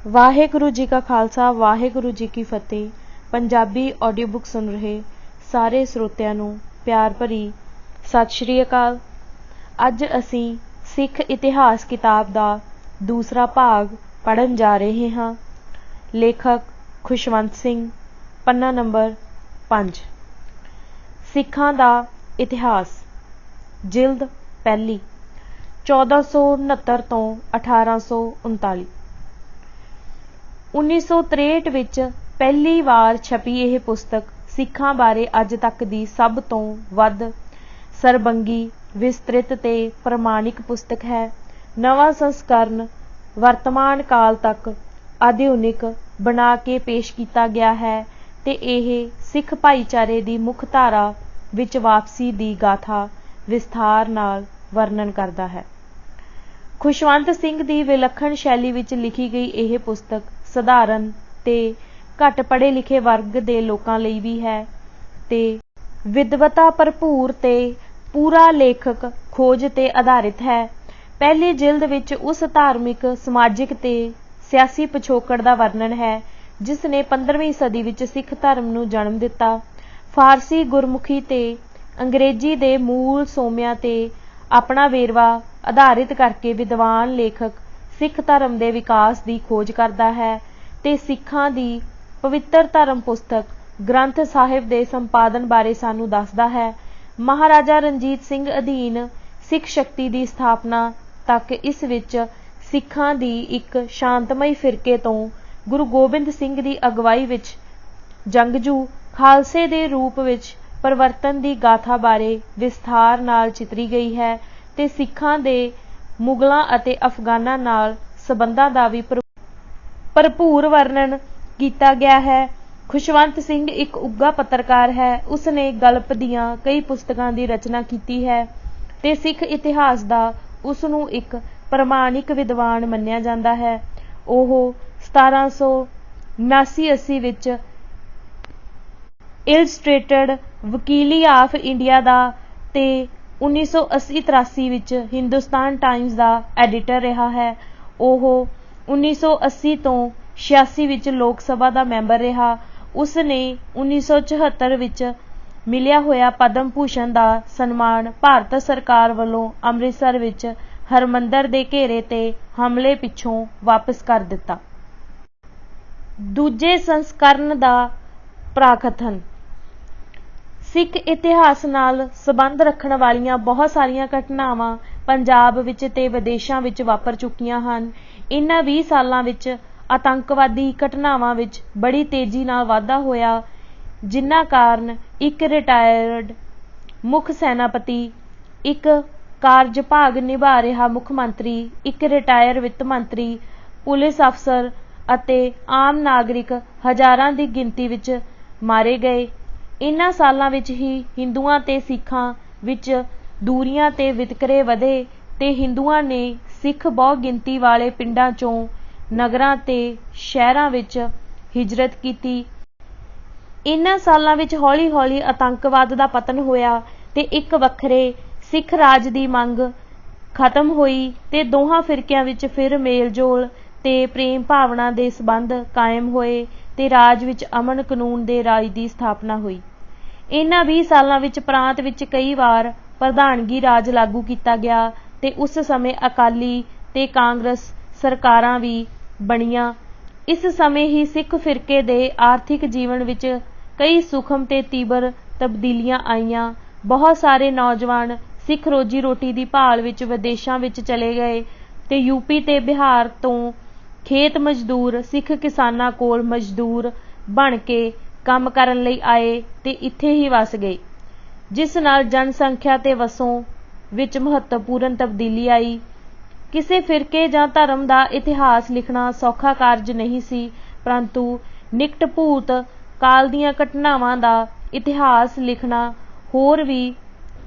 वाहेगुरु जी का खालसा वाहेगुरु जी की फतेह। Punjabi audio book सुन रहे सारे ਸਰੋਤਿਆਂ ਨੂੰ ਪਿਆਰ ਭਰੀ ਸਤਿ ਸ਼੍ਰੀ ਅਕਾਲ। ਅੱਜ ਅਸੀਂ ਸਿੱਖ ਇਤਿਹਾਸ ਕਿਤਾਬ ਦਾ ਦੂਸਰਾ ਭਾਗ ਪੜ੍ਹਨ ਜਾ ਰਹੇ ਹਾਂ। ਲੇਖਕ ਖੁਸ਼ਵੰਤ ਸਿੰਘ, ਪੰਨਾ ਨੰਬਰ 5। ਸਿੱਖਾਂ ਦਾ ਇਤਿਹਾਸ, ਜਿਲਦ ਪਹਿਲੀ, 1469 ਤੋਂ 1839। 1963 ਵਿੱਚ ਪਹਿਲੀ ਵਾਰ ਛਪੀ ਇਹ ਪੁਸਤਕ ਸਿੱਖਾਂ ਬਾਰੇ ਅੱਜ ਤੱਕ ਦੀ ਸਭ ਤੋਂ ਵੱਧ ਸਰਬੰਗੀ, ਵਿਸਤ੍ਰਿਤ ਤੇ ਪ੍ਰਮਾਣਿਕ ਪੁਸਤਕ ਹੈ। ਨਵਾਂ ਸੰਸਕਰਣ ਵਰਤਮਾਨ ਕਾਲ ਤੱਕ ਆਧੁਨਿਕ ਬਣਾ ਕੇ ਪੇਸ਼ ਕੀਤਾ ਗਿਆ ਹੈ ਤੇ ਇਹ ਸਿੱਖ ਭਾਈਚਾਰੇ ਦੀ ਮੁੱਖ ਧਾਰਾ ਵਿੱਚ ਵਾਪਸੀ ਦੀ ਗਾਥਾ ਵਿਸਥਾਰ ਨਾਲ ਵਰਣਨ ਕਰਦਾ ਹੈ। ਖੁਸ਼ਵੰਤ ਸਿੰਘ ਦੀ ਵਿਲੱਖਣ ਸ਼ੈਲੀ ਵਿੱਚ ਲਿਖੀ ਗਈ ਇਹ ਪੁਸਤਕ ਸਧਾਰਨ ਤੇ ਘੱਟ ਪੜ੍ਹੇ ਲਿਖੇ ਵਰਗ ਦੇ ਲੋਕਾਂ ਲਈ ਵੀ ਹੈ ਤੇ ਵਿਦਵਤਾ ਭਰਪੂਰ ਤੇ ਪੂਰਾ ਲੇਖਕ ਖੋਜ ਤੇ ਆਧਾਰਿਤ ਹੈ। ਪਹਿਲੀ ਜਿਲਦ ਵਿੱਚ ਉਸ ਧਾਰਮਿਕ, ਸਮਾਜਿਕ ਤੇ ਸਿਆਸੀ ਪਿਛੋਕੜ ਦਾ ਵਰਣਨ ਹੈ ਜਿਸ ਨੇ 15ਵੀਂ ਸਦੀ ਵਿੱਚ ਸਿੱਖ ਧਰਮ ਨੂੰ ਜਨਮ ਦਿੱਤਾ। ਫਾਰਸੀ, ਗੁਰਮੁਖੀ ਤੇ ਅੰਗਰੇਜ਼ੀ ਦੇ ਮੂਲ ਸੋਮਿਆਂ ਤੇ ਆਪਣਾ ਵੇਰਵਾ ਆਧਾਰਿਤ ਕਰਕੇ ਵਿਦਵਾਨ ਲੇਖਕ ਸਿੱਖ ਧਰਮ ਦੇ ਵਿਕਾਸ ਦੀ ਖੋਜ ਕਰਦਾ ਹੈ ਤੇ ਸਿੱਖਾਂ ਦੀ ਪਵਿੱਤਰ ਧਰਮ ਪੁਸਤਕ ਗ੍ਰੰਥ ਸਾਹਿਬ ਦੇ ਸੰਪਾਦਨ ਬਾਰੇ ਸਾਨੂੰ ਦੱਸਦਾ ਹੈ। ਮਹਾਰਾਜਾ ਰਣਜੀਤ ਸਿੰਘ ਅਧੀਨ ਸਿੱਖ ਸ਼ਕਤੀ ਦੀ ਸਥਾਪਨਾ ਤੱਕ ਇਸ ਵਿੱਚ ਸਿੱਖਾਂ ਦੀ ਇੱਕ ਸ਼ਾਂਤਮਈ ਫਿਰਕੇ ਤੋਂ ਗੁਰੂ ਗੋਬਿੰਦ ਸਿੰਘ ਦੀ ਅਗਵਾਈ ਵਿੱਚ ਜੰਗਜੂ ਖਾਲਸੇ ਦੇ ਰੂਪ ਵਿੱਚ ਪਰਿਵਰਤਨ ਦੀ ਗਾਥਾ ਬਾਰੇ ਵਿਸਥਾਰ ਨਾਲ ਚਿਤਰੀ ਗਈ ਹੈ ਤੇ ਸਿੱਖਾਂ ਦੇ ਮੁਗਲਾਂ ਅਤੇ ਅਫਗਾਨਾਂ ਨਾਲ ਸਬੰਧਾਂ ਦਾ ਵੀ ਭਰਪੂਰ ਵਰਣਨ ਕੀਤਾ ਗਿਆ ਹੈ। ਖੁਸ਼ਵੰਤ ਸਿੰਘ ਇੱਕ ਉੱਘਾ ਪੱਤਰਕਾਰ ਹੈ। ਉਸ ਨੇ ਗਲਪ ਦੀਆਂ ਕਈ ਪੁਸਤਕਾਂ ਦੀ ਰਚਨਾ ਕੀਤੀ ਹੈ ਤੇ ਸਿੱਖ ਇਤਿਹਾਸ ਦਾ ਉਸ ਨੂੰ ਇੱਕ ਪ੍ਰਮਾਣਿਕ ਵਿਦਵਾਨ ਮੰਨਿਆ ਜਾਂਦਾ ਹੈ। ਉਹ 1779-80 ਵਿੱਚ ਇਲਸਟ੍ਰੇਟਡ ਵਕੀਲੀ ਆਫ ਇੰਡੀਆ ਦਾ ਤੇ 1980-83 ਵਿੱਚ ਹਿੰਦੁਸਤਾਨ ਟਾਈਮਜ਼ ਦਾ ਐਡੀਟਰ ਰਿਹਾ ਹੈ। ਉਹ 1980 ਤੋਂ 86 ਵਿੱਚ ਲੋਕ ਸਭਾ ਦਾ ਮੈਂਬਰ ਰਿਹਾ। ਉਸ ਨੇ 1974 ਵਿੱਚ ਮਿਲਿਆ ਹੋਇਆ ਪਦਮ ਭੂਸ਼ਣ ਦਾ ਸਨਮਾਨ ਭਾਰਤ ਸਰਕਾਰ ਵੱਲੋਂ ਅੰਮ੍ਰਿਤਸਰ ਵਿੱਚ ਹਰਮੰਦਰ ਦੇ ਘੇਰੇ ਤੇ ਹਮਲੇ ਪਿੱਛੋਂ ਵਾਪਸ ਕਰ ਦਿੱਤਾ। ਦੂਜੇ ਸੰਸਕਰਣ ਦਾ ਪ੍ਰਾਕਥਨ। ਸਿੱਖ ਇਤਿਹਾਸ ਨਾਲ ਸੰਬੰਧ ਰੱਖਣ ਵਾਲੀਆਂ ਬਹੁਤ ਸਾਰੀਆਂ ਘਟਨਾਵਾਂ ਪੰਜਾਬ ਵਿੱਚ ਤੇ ਵਿਦੇਸ਼ਾਂ ਵਿੱਚ ਵਾਪਰ ਚੁੱਕੀਆਂ ਹਨ। ਇਨ੍ਹਾਂ 20 ਸਾਲਾਂ ਵਿੱਚ ਆਤੰਕਵਾਦੀ ਘਟਨਾਵਾਂ ਵਿੱਚ ਬੜੀ ਤੇਜ਼ੀ ਨਾਲ ਵਾਧਾ ਹੋਇਆ, ਜਿਨ੍ਹਾਂ ਕਾਰਨ ਇੱਕ ਰਿਟਾਇਰਡ ਮੁੱਖ ਸੈਨਾਪਤੀ, ਇੱਕ ਕਾਰਜਭਾਗ ਨਿਭਾ ਰਿਹਾ ਮੁੱਖ ਮੰਤਰੀ, ਇੱਕ ਰਿਟਾਇਰ ਵਿੱਤ ਮੰਤਰੀ, ਪੁਲਿਸ ਅਫਸਰ ਅਤੇ ਆਮ ਨਾਗਰਿਕ ਹਜ਼ਾਰਾਂ ਦੀ ਗਿਣਤੀ ਵਿੱਚ ਮਾਰੇ ਗਏ। ਇਨ੍ਹਾਂ ਸਾਲਾਂ ਵਿੱਚ ਹੀ ਹਿੰਦੂਆਂ ਤੇ ਸਿੱਖਾਂ ਵਿੱਚ ਦੂਰੀਆਂ ਤੇ ਵਿਤਕਰੇ ਵਧੇ ਤੇ ਹਿੰਦੂਆਂ ਨੇ ਸਿੱਖ ਬਹੁ ਗਿਣਤੀ ਵਾਲੇ ਪਿੰਡਾਂ ਚੋਂ ਨਗਰਾਂ ਤੇ ਸ਼ਹਿਰਾਂ ਵਿੱਚ ਹਿਜਰਤ ਕੀਤੀ। ਇਨ੍ਹਾਂ ਸਾਲਾਂ ਵਿੱਚ ਹੌਲੀ-ਹੌਲੀ ਆਤੰਕਵਾਦ ਦਾ ਪਤਨ ਹੋਇਆ ਤੇ ਇੱਕ ਵੱਖਰੇ ਸਿੱਖ ਰਾਜ ਦੀ ਮੰਗ ਖਤਮ ਹੋਈ ਤੇ ਦੋਹਾਂ ਫਿਰਕਿਆਂ ਵਿੱਚ ਫਿਰ ਮੇਲ-ਜੋਲ ਤੇ ਪ੍ਰੇਮ ਭਾਵਨਾ ਦੇ ਸਬੰਧ ਕਾਇਮ ਹੋਏ ਤੇ ਰਾਜ ਵਿੱਚ ਅਮਨ ਕਾਨੂੰਨ ਦੇ ਰਾਜ ਦੀ ਸਥਾਪਨਾ ਹੋਈ। ਇਨ੍ਹਾਂ 20 ਸਾਲਾਂ ਵਿੱਚ ਪ੍ਰਾਂਤ ਵਿੱਚ ਕਈ ਵਾਰ ਪ੍ਰਧਾਨਗੀ ਰਾਜ ਲਾਗੂ ਕੀਤਾ ਗਿਆ ਤੇ ਉਸ ਸਮੇਂ ਅਕਾਲੀ ਤੇ ਕਾਂਗਰਸ ਸਰਕਾਰਾਂ ਵੀ ਬਣੀਆਂ। ਇਸ ਸਮੇਂ ਹੀ ਸਿੱਖ ਫਿਰਕੇ ਦੇ ਆਰਥਿਕ ਜੀਵਨ ਵਿੱਚ ਕਈ ਸੂਖਮ ਤੇ ਤੀਬਰ ਤਬਦੀਲੀਆਂ ਆਈਆਂ। ਬਹੁਤ ਸਾਰੇ ਨੌਜਵਾਨ ਸਿੱਖ ਰੋਜੀ ਰੋਟੀ ਦੀ ਭਾਲ ਵਿੱਚ ਵਿਦੇਸ਼ਾਂ ਵਿੱਚ ਚਲੇ ਗਏ ਤੇ ਯੂਪੀ ਤੇ ਬਿਹਾਰ ਤੋਂ ਖੇਤ ਮਜ਼ਦੂਰ ਸਿੱਖ ਕਿਸਾਨਾਂ ਕੋਲ ਮਜ਼ਦੂਰ ਬਣ ਕੇ ਕੰਮ ਕਰਨ ਲਈ ਆਏ ਤੇ ਇੱਥੇ ਹੀ ਵਸ ਗਏ, ਜਿਸ ਨਾਲ ਜਨਸੰਖਿਆ ਤੇ ਵਸੋਂ ਵਿੱਚ ਮਹੱਤਵਪੂਰਨ ਤਬਦੀਲੀ ਆਈ। ਕਿਸੇ ਫਿਰਕੇ ਜਾਂ ਧਰਮ ਦਾ ਇਤਿਹਾਸ ਲਿਖਣਾ ਸੌਖਾ ਕਾਰਜ ਨਹੀਂ ਸੀ, ਪਰੰਤੂ ਨਿਕਟ ਭੂਤ ਕਾਲ ਦੀਆਂ ਘਟਨਾਵਾਂ ਦਾ ਇਤਿਹਾਸ ਲਿਖਣਾ ਹੋਰ ਵੀ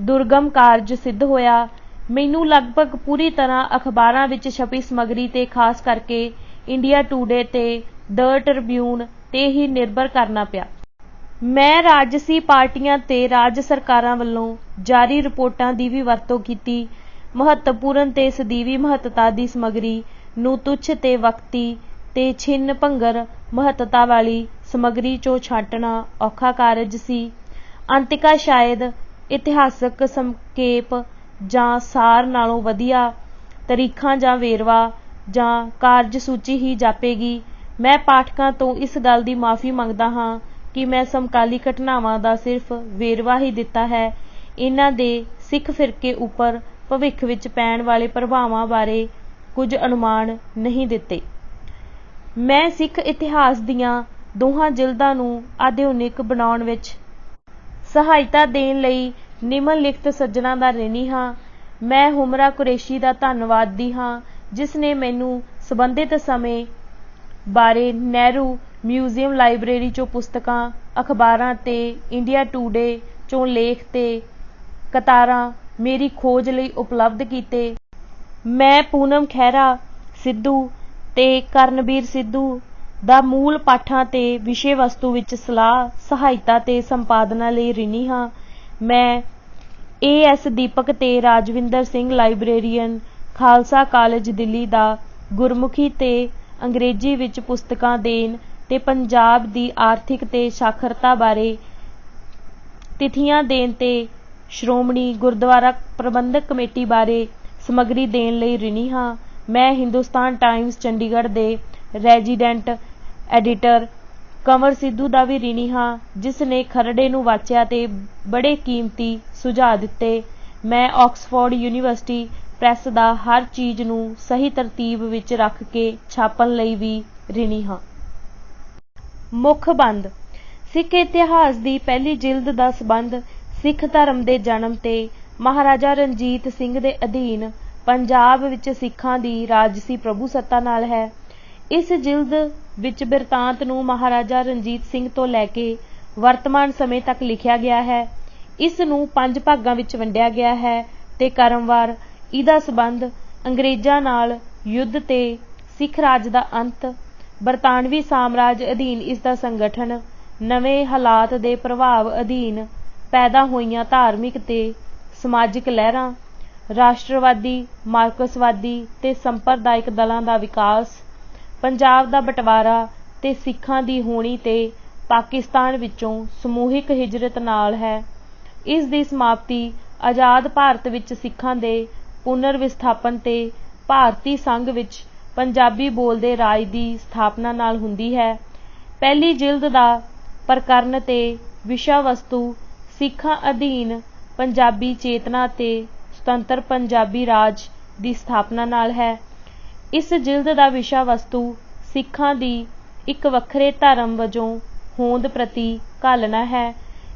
ਦੁਰਗਮ ਕਾਰਜ ਸਿੱਧ ਹੋਇਆ। ਮੈਨੂੰ ਲਗਭਗ ਪੂਰੀ ਤਰ੍ਹਾਂ ਅਖਬਾਰਾਂ ਵਿੱਚ ਛਪੀ ਸਮੱਗਰੀ ਤੇ ਖਾਸ ਕਰਕੇ ਇੰਡੀਆ ਟੂਡੇ ਤੇ ਦ ਟ੍ਰਿਬਿਊਨ ਤੇ ਹੀ ਨਿਰਭਰ ਕਰਨਾ ਪਿਆ। ਮੈਂ ਰਾਜਸੀ ਪਾਰਟੀਆਂ ਤੇ ਰਾਜ ਸਰਕਾਰਾਂ ਵੱਲੋਂ ਜਾਰੀ ਰਿਪੋਰਟਾਂ ਦੀ ਵੀ ਵਰਤੋਂ ਕੀਤੀ। ਮਹੱਤਵਪੂਰਨ ਤੇ ਸਦੀਵੀ ਮਹੱਤਤਾ ਦੀ ਸਮੱਗਰੀ ਨੂੰ ਤੁੱਛ ਤੇ ਵਕਤੀ ਤੇ ਛਿੰਨ ਭੰਗਰ ਮਹੱਤਤਾ ਵਾਲੀ ਸਮੱਗਰੀ 'ਚੋਂ ਛਾਂਟਣਾ ਔਖਾ ਕਾਰਜ ਸੀ। ਅੰਤਿਕਾ ਸ਼ਾਇਦ ਇਤਿਹਾਸਕ ਸੰਖੇਪ ਜਾਂ ਸਾਰ ਨਾਲੋਂ ਵਧੀਆ ਤਰੀਖਾਂ ਜਾਂ ਵੇਰਵਾ ਜਾਂ ਕਾਰਜ ਸੂਚੀ ਹੀ ਜਾਪੇਗੀ। ਮੈਂ ਪਾਠਕਾਂ ਤੋਂ ਇਸ ਗੱਲ ਦੀ ਮਾਫ਼ੀ ਮੰਗਦਾ ਹਾਂ ਕਿ ਮੈਂ ਸਮਕਾਲੀ ਘਟਨਾਵਾਂ ਦਾ ਸਿਰਫ ਵੇਰਵਾ ਹੀ ਦਿੱਤਾ ਹੈ, ਇਹਨਾਂ ਦੇ ਸਿੱਖ ਫਿਰਕੇ ਉੱਪਰ ਭਵਿੱਖ ਵਿੱਚ ਪੈਣ ਵਾਲੇ ਪ੍ਰਭਾਵਾਂ ਬਾਰੇ ਕੁਝ ਅਨੁਮਾਨ ਨਹੀਂ ਦਿੱਤੇ। ਮੈਂ ਸਿੱਖ ਇਤਿਹਾਸ ਦੀਆਂ ਦੋਹਾਂ ਜਿਲਦਾਂ ਨੂੰ ਆਧੁਨਿਕ ਬਣਾਉਣ ਵਿੱਚ ਸਹਾਇਤਾ ਦੇਣ ਲਈ ਨਿਮਨ ਲਿਖਤ ਸੱਜਣਾਂ ਦਾ ਰਿਣੀ ਹਾਂ। ਮੈਂ ਹੁਮਰਾ ਕੁਰੈਸ਼ੀ ਦਾ ਧੰਨਵਾਦੀ ਹਾਂ, ਜਿਸ ਨੇ ਮੈਨੂੰ ਸੰਬੰਧਿਤ ਸਮੇਂ ਬਾਰੇ ਨਹਿਰੂ ਮਿਊਜ਼ੀਅਮ ਲਾਇਬ੍ਰੇਰੀ 'ਚੋਂ ਪੁਸਤਕਾਂ, ਅਖਬਾਰਾਂ ਤੇ ਇੰਡੀਆ ਟੂਡੇ 'ਚੋਂ ਲੇਖ ਤੇ ਕਤਾਰਾਂ ਮੇਰੀ ਖੋਜ ਲਈ ਉਪਲਬਧ ਕੀਤੇ। ਮੈਂ ਪੂਨਮ ਖਹਿਰਾ ਸਿੱਧੂ ਤੇ ਕਰਨਵੀਰ ਸਿੱਧੂ ਦਾ ਮੂਲ ਪਾਠਾਂ ਤੇ ਵਿਸ਼ੇ ਵਸਤੂ ਵਿੱਚ ਸਲਾਹ, ਸਹਾਇਤਾ ਤੇ ਸੰਪਾਦਨਾ ਲਈ ਰਿਣੀ ਹਾਂ। ਮੈਂ A.S. ਦੀਪਕ ਤੇ ਰਾਜਵਿੰਦਰ ਸਿੰਘ ਲਾਇਬ੍ਰੇਰੀਅਨ, ਖਾਲਸਾ ਕਾਲਜ ਦਿੱਲੀ ਦਾ ਗੁਰਮੁਖੀ ਤੇ ਅੰਗਰੇਜ਼ੀ ਵਿੱਚ ਪੁਸਤਕਾਂ ਦੇਣ ਤੇ ਪੰਜਾਬ ਦੀ ਆਰਥਿਕ ਤੇ ਸਾਖਰਤਾ ਬਾਰੇ ਤਿਥੀਆਂ ਦੇਣ ਤੇ ਸ਼੍ਰੋਮਣੀ ਗੁਰਦੁਆਰਾ ਪ੍ਰਬੰਧਕ ਕਮੇਟੀ ਬਾਰੇ ਸਮੱਗਰੀ ਦੇਣ ਲਈ ਰਿਣੀ ਹਾਂ। ਮੈਂ ਹਿੰਦੁਸਤਾਨ ਟਾਈਮਜ਼ ਚੰਡੀਗੜ੍ਹ ਦੇ ਰੈਜ਼ੀਡੈਂਟ ਐਡੀਟਰ ਕੰਵਰ ਸਿੱਧੂ ਦਾ ਵੀ ਰਿਣੀ ਹਾਂ, ਜਿਸ ਨੇ ਖਰੜੇ ਨੂੰ ਵਾਚਿਆ ਤੇ ਬੜੇ ਕੀਮਤੀ ਸੁਝਾਅ ਦਿੱਤੇ। ਮੈਂ ਆਕਸਫੋਰਡ ਯੂਨੀਵਰਸਿਟੀ ਪ੍ਰੈਸ ਦਾ ਹਰ ਚੀਜ਼ ਨੂੰ ਸਹੀ ਤਰਤੀਬ ਵਿੱਚ ਰੱਖ ਕੇ ਛਾਪਣ ਲਈ ਵੀ ਰਿਣੀ ਹਾਂ। ਮੁੱਖ ਬੰਦ। ਸਿੱਖ ਇਤਿਹਾਸ ਦੀ ਪਹਿਲੀ ਜਿਲਦ ਦਾ ਸੰਬੰਧ ਸਿੱਖ ਧਰਮ ਦੇ ਜਨਮ ਤੇ ਮਹਾਰਾਜਾ ਰਣਜੀਤ ਸਿੰਘ ਦੇ ਅਧੀਨ ਪੰਜਾਬ ਵਿੱਚ ਸਿੱਖਾਂ ਦੀ ਰਾਜਸੀ ਪ੍ਰਭੂਸੱਤਾ ਨਾਲ ਹੈ। ਇਸ ਜਿਲਦ ਵਿੱਚ ਬਿਰਤਾਂਤ ਨੂੰ ਮਹਾਰਾਜਾ ਰਣਜੀਤ ਸਿੰਘ ਤੋਂ ਲੈ ਕੇ ਵਰਤਮਾਨ ਸਮੇਂ ਤੱਕ ਲਿਖਿਆ ਗਿਆ ਹੈ। ਇਸ ਨੂੰ 5 ਭਾਗਾਂ ਵਿੱਚ ਵੰਡਿਆ ਗਿਆ ਹੈ ਤੇ ਕ੍ਰਮਵਾਰ ਇਹਦਾ ਸੰਬੰਧ ਅੰਗਰੇਜ਼ਾਂ ਨਾਲ ਯੁੱਧ ਤੇ ਸਿੱਖ ਰਾਜ ਦਾ ਅੰਤ, ਬਰਤਾਨਵੀ ਸਾਮਰਾਜ ਅਧੀਨ ਇਸ ਦਾ ਸੰਗਠਨ, ਨਵੇਂ ਹਾਲਾਤ ਦੇ ਪ੍ਰਭਾਵ ਅਧੀਨ ਪੈਦਾ ਹੋਈਆਂ ਧਾਰਮਿਕ ਤੇ ਸਮਾਜਿਕ ਲਹਿਰਾਂ, ਰਾਸ਼ਟਰਵਾਦੀ, ਮਾਰਕਸਵਾਦੀ ਤੇ ਸੰਪਰਦਾਇਕ ਦਲਾਂ ਦਾ ਵਿਕਾਸ, ਪੰਜਾਬ ਦਾ ਬਟਵਾਰਾ ਤੇ ਸਿੱਖਾਂ ਦੀ ਹੋਣੀ ਤੇ ਪਾਕਿਸਤਾਨ ਵਿੱਚੋਂ ਸਮੂਹਿਕ ਹਿਜਰਤ ਨਾਲ ਹੈ। ਇਸ ਦੀ ਸਮਾਪਤੀ ਆਜ਼ਾਦ ਭਾਰਤ ਵਿੱਚ ਸਿੱਖਾਂ ਦੇ ਪੁਨਰ ਵਿਸਥਾਪਨ ਤੇ ਭਾਰਤੀ ਸੰਘ ਵਿੱਚ ਪੰਜਾਬੀ ਬੋਲਦੇ ਰਾਜ ਦੀ ਸਥਾਪਨਾ ਨਾਲ ਹੁੰਦੀ ਹੈ। ਪਹਿਲੀ ਜਿਲਦ ਦਾ ਪ੍ਰਕਰਨ ਤੇ ਵਿਸ਼ਾ ਵਸਤੂ ਸਿੱਖਾਂ ਅਧੀਨ ਪੰਜਾਬੀ ਚੇਤਨਾ ਤੇ ਸੁਤੰਤਰ ਪੰਜਾਬੀ ਰਾਜ ਦੀ ਸਥਾਪਨਾ ਨਾਲ ਹੈ। ਇਸ ਜਿਲਦ ਦਾ ਵਿਸ਼ਾ ਵਸਤੂ ਸਿੱਖਾਂ ਦੀ ਇੱਕ ਵੱਖਰੇ ਧਰਮ ਵਜੋਂ ਹੋਂਦ ਪ੍ਰਤੀ ਘਾਲਣਾ ਹੈ।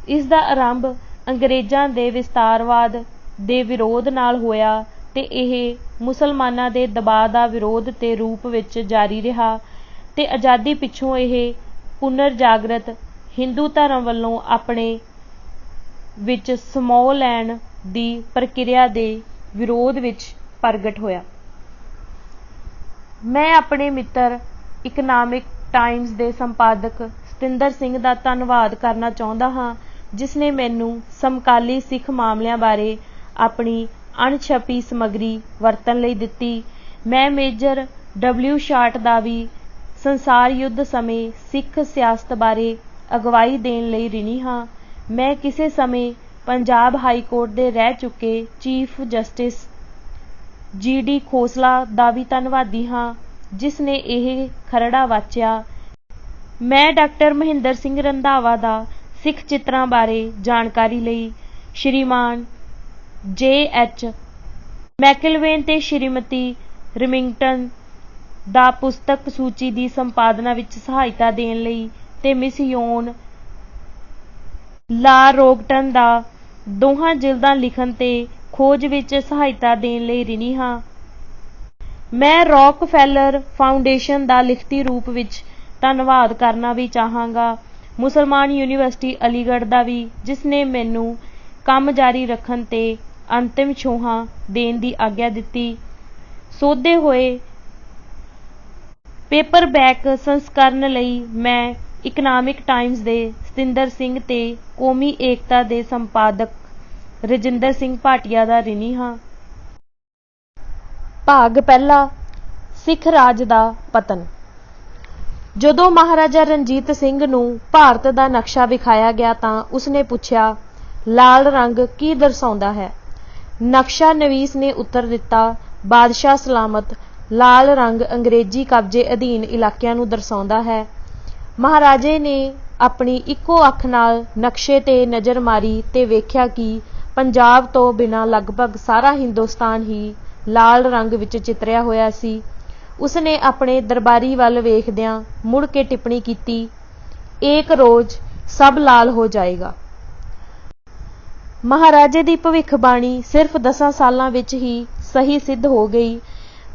ਇਸ ਦਾ ਆਰੰਭ ਅੰਗਰੇਜ਼ਾਂ ਦੇ ਵਿਸਤਾਰਵਾਦ ਦੇ ਵਿਰੋਧ ਨਾਲ ਹੋਇਆ ਤੇ ਇਹ ਮੁਸਲਮਾਨਾਂ ਦੇ ਦਬਾਅ ਦਾ ਵਿਰੋਧ ਦੇ ਰੂਪ ਵਿੱਚ ਜਾਰੀ ਰਿਹਾ ਤੇ ਆਜ਼ਾਦੀ ਪਿੱਛੋਂ ਇਹ ਪੁਨਰ ਜਾਗਰਤ ਹਿੰਦੂ ਧਰਮ ਵੱਲੋਂ ਆਪਣੇ ਵਿੱਚ ਸਮੋਹ ਲੈਣ ਦੀ ਪ੍ਰਕਿਰਿਆ ਦੇ ਵਿਰੋਧ ਵਿੱਚ ਪ੍ਰਗਟ ਹੋਇਆ। ਮੈਂ ਆਪਣੇ ਮਿੱਤਰ ਇਕਨਾਮਿਕ ਟਾਈਮਜ਼ ਦੇ ਸੰਪਾਦਕ ਸਤਿੰਦਰ ਸਿੰਘ ਦਾ ਧੰਨਵਾਦ ਕਰਨਾ ਚਾਹੁੰਦਾ ਹਾਂ, ਜਿਸ ਨੇ ਮੈਨੂੰ ਸਮਕਾਲੀ ਸਿੱਖ ਮਾਮਲਿਆਂ ਬਾਰੇ ਆਪਣੀ ਅਣਛਪੀ ਸਮੱਗਰੀ ਵਰਤਣ ਲਈ ਦਿੱਤੀ। ਮੈਂ ਮੇਜਰ W. ਸ਼ਾਰਟ ਦਾ ਵੀ ਸੰਸਾਰ ਯੁੱਧ ਸਮੇਂ ਸਿੱਖ ਸਿਆਸਤ ਬਾਰੇ ਅਗਵਾਈ ਦੇਣ ਲਈ ਰਿਣੀ ਹਾਂ। ਮੈਂ ਕਿਸੇ ਸਮੇਂ ਪੰਜਾਬ ਹਾਈ ਕੋਰਟ ਦੇ ਰਹਿ ਚੁੱਕੇ ਚੀਫ ਜਸਟਿਸ G.D. ਖੋਸਲਾ ਦਾ ਵੀ ਧੰਨਵਾਦੀ ਹਾਂ, ਜਿਸ ਨੇ ਇਹ ਖਰੜਾ ਵਾਚਿਆ। ਮੈਂ ਡਾਕਟਰ ਮਹਿੰਦਰ ਸਿੰਘ ਰੰਧਾਵਾ ਦਾ ਸਿੱਖ ਚਿੱਤਰਾਂ ਬਾਰੇ ਜਾਣਕਾਰੀ ਲਈ ਸ਼੍ਰੀਮਾਨ J.H. ਮੈਕਲਵੇਨ ਤੇ ਸ਼੍ਰੀਮਤੀ ਰਿਮਿੰਗਟਨ ਦਾ ਪੁਸਤਕ ਸੂਚੀ ਦੀ ਸੰਪਾਦਨਾ ਵਿੱਚ ਸਹਾਇਤਾ ਦੇਣ ਲਈ ਤੇ ਮਿਸ ਯੋਨ ਲਾ ਰੋਗਟਨ ਦਾ ਦੋਹਾਂ ਜਿਲਦਾਂ ਲਿਖਣ ਤੇ ਖੋਜ ਵਿੱਚ ਸਹਾਇਤਾ ਦੇਣ ਲਈ ਰਿਣੀ ਹਾਂ। ਮੈਂ ਰੌਕਫੈਲਰ ਫਾਊਂਡੇਸ਼ਨ ਦਾ ਲਿਖਤੀ ਰੂਪ ਵਿੱਚ ਧੰਨਵਾਦ ਕਰਨਾ ਵੀ ਚਾਹਾਂਗਾ। ਮੁਸਲਮਾਨ ਯੂਨੀਵਰਸਿਟੀ ਅਲੀਗੜ੍ਹ ਦਾ ਵੀ, ਜਿਸ ਨੇ ਮੈਨੂੰ ਕੰਮ ਜਾਰੀ ਰੱਖਣ ਤੇ ਅੰਤਿਮ ਛੋਹਾਂ ਦੇਣ ਦੀ ਆਗਿਆ ਦਿੱਤੀ। ਸੋਧੇ ਹੋਏ ਪੇਪਰਬੈਕ ਸੰਸਕਰਣ ਲਈ ਮੈਂ ਇਕਨਾਮਿਕ ਟਾਈਮਜ਼ ਦੇ ਸਤਿੰਦਰ ਸਿੰਘ ਤੇ ਕੌਮੀ ਏਕਤਾ ਦੇ ਸੰਪਾਦਕ ਰਜਿੰਦਰ ਸਿੰਘ ਭਾਟੀਆ ਦਾ ਰਿਣੀ ਹਾਂ। ਭਾਗ ਪਹਿਲਾ। ਸਿੱਖ ਰਾਜ ਦਾ ਪਤਨ। ਜਦੋਂ ਮਹਾਰਾਜਾ ਰਣਜੀਤ ਸਿੰਘ ਨੂੰ ਭਾਰਤ ਦਾ ਨਕਸ਼ਾ ਵਿਖਾਇਆ ਗਿਆ ਤਾਂ ਉਸਨੇ ਪੁੱਛਿਆ, ਲਾਲ ਰੰਗ ਕੀ ਦਰਸਾਉਂਦਾ ਹੈ? ਨਕਸ਼ਾ ਨਵੀਸ ਨੇ ਉੱਤਰ ਦਿੱਤਾ, ਬਾਦਸ਼ਾਹ ਸਲਾਮਤ, ਲਾਲ ਰੰਗ ਅੰਗਰੇਜ਼ੀ ਕਬਜ਼ੇ ਅਧੀਨ ਇਲਾਕਿਆਂ ਨੂੰ ਦਰਸਾਉਂਦਾ ਹੈ। ਮਹਾਰਾਜੇ ਨੇ ਆਪਣੀ ਇੱਕੋ ਅੱਖ ਨਾਲ ਨਕਸ਼ੇ ਤੇ ਨਜ਼ਰ ਮਾਰੀ ਤੇ ਵੇਖਿਆ ਕਿ ਪੰਜਾਬ ਤੋਂ ਬਿਨਾਂ ਲਗਭਗ ਸਾਰਾ ਹਿੰਦੁਸਤਾਨ ਹੀ ਲਾਲ ਰੰਗ ਵਿੱਚ ਚਿਤਰਿਆ ਹੋਇਆ ਸੀ। ਉਸਨੇ ਆਪਣੇ ਦਰਬਾਰੀ ਵੱਲ ਵੇਖਦਿਆਂ ਮੁੜ ਕੇ ਟਿੱਪਣੀ ਕੀਤੀ, ਏਕ ਰੋਜ਼ ਸਭ ਲਾਲ ਹੋ ਜਾਏਗਾ। ਮਹਾਰਾਜੇ ਦੀ ਭਵਿੱਖਬਾਣੀ ਸਿਰਫ 10 ਸਾਲਾਂ ਵਿੱਚ ਹੀ ਸਹੀ ਸਿੱਧ ਹੋ ਗਈ।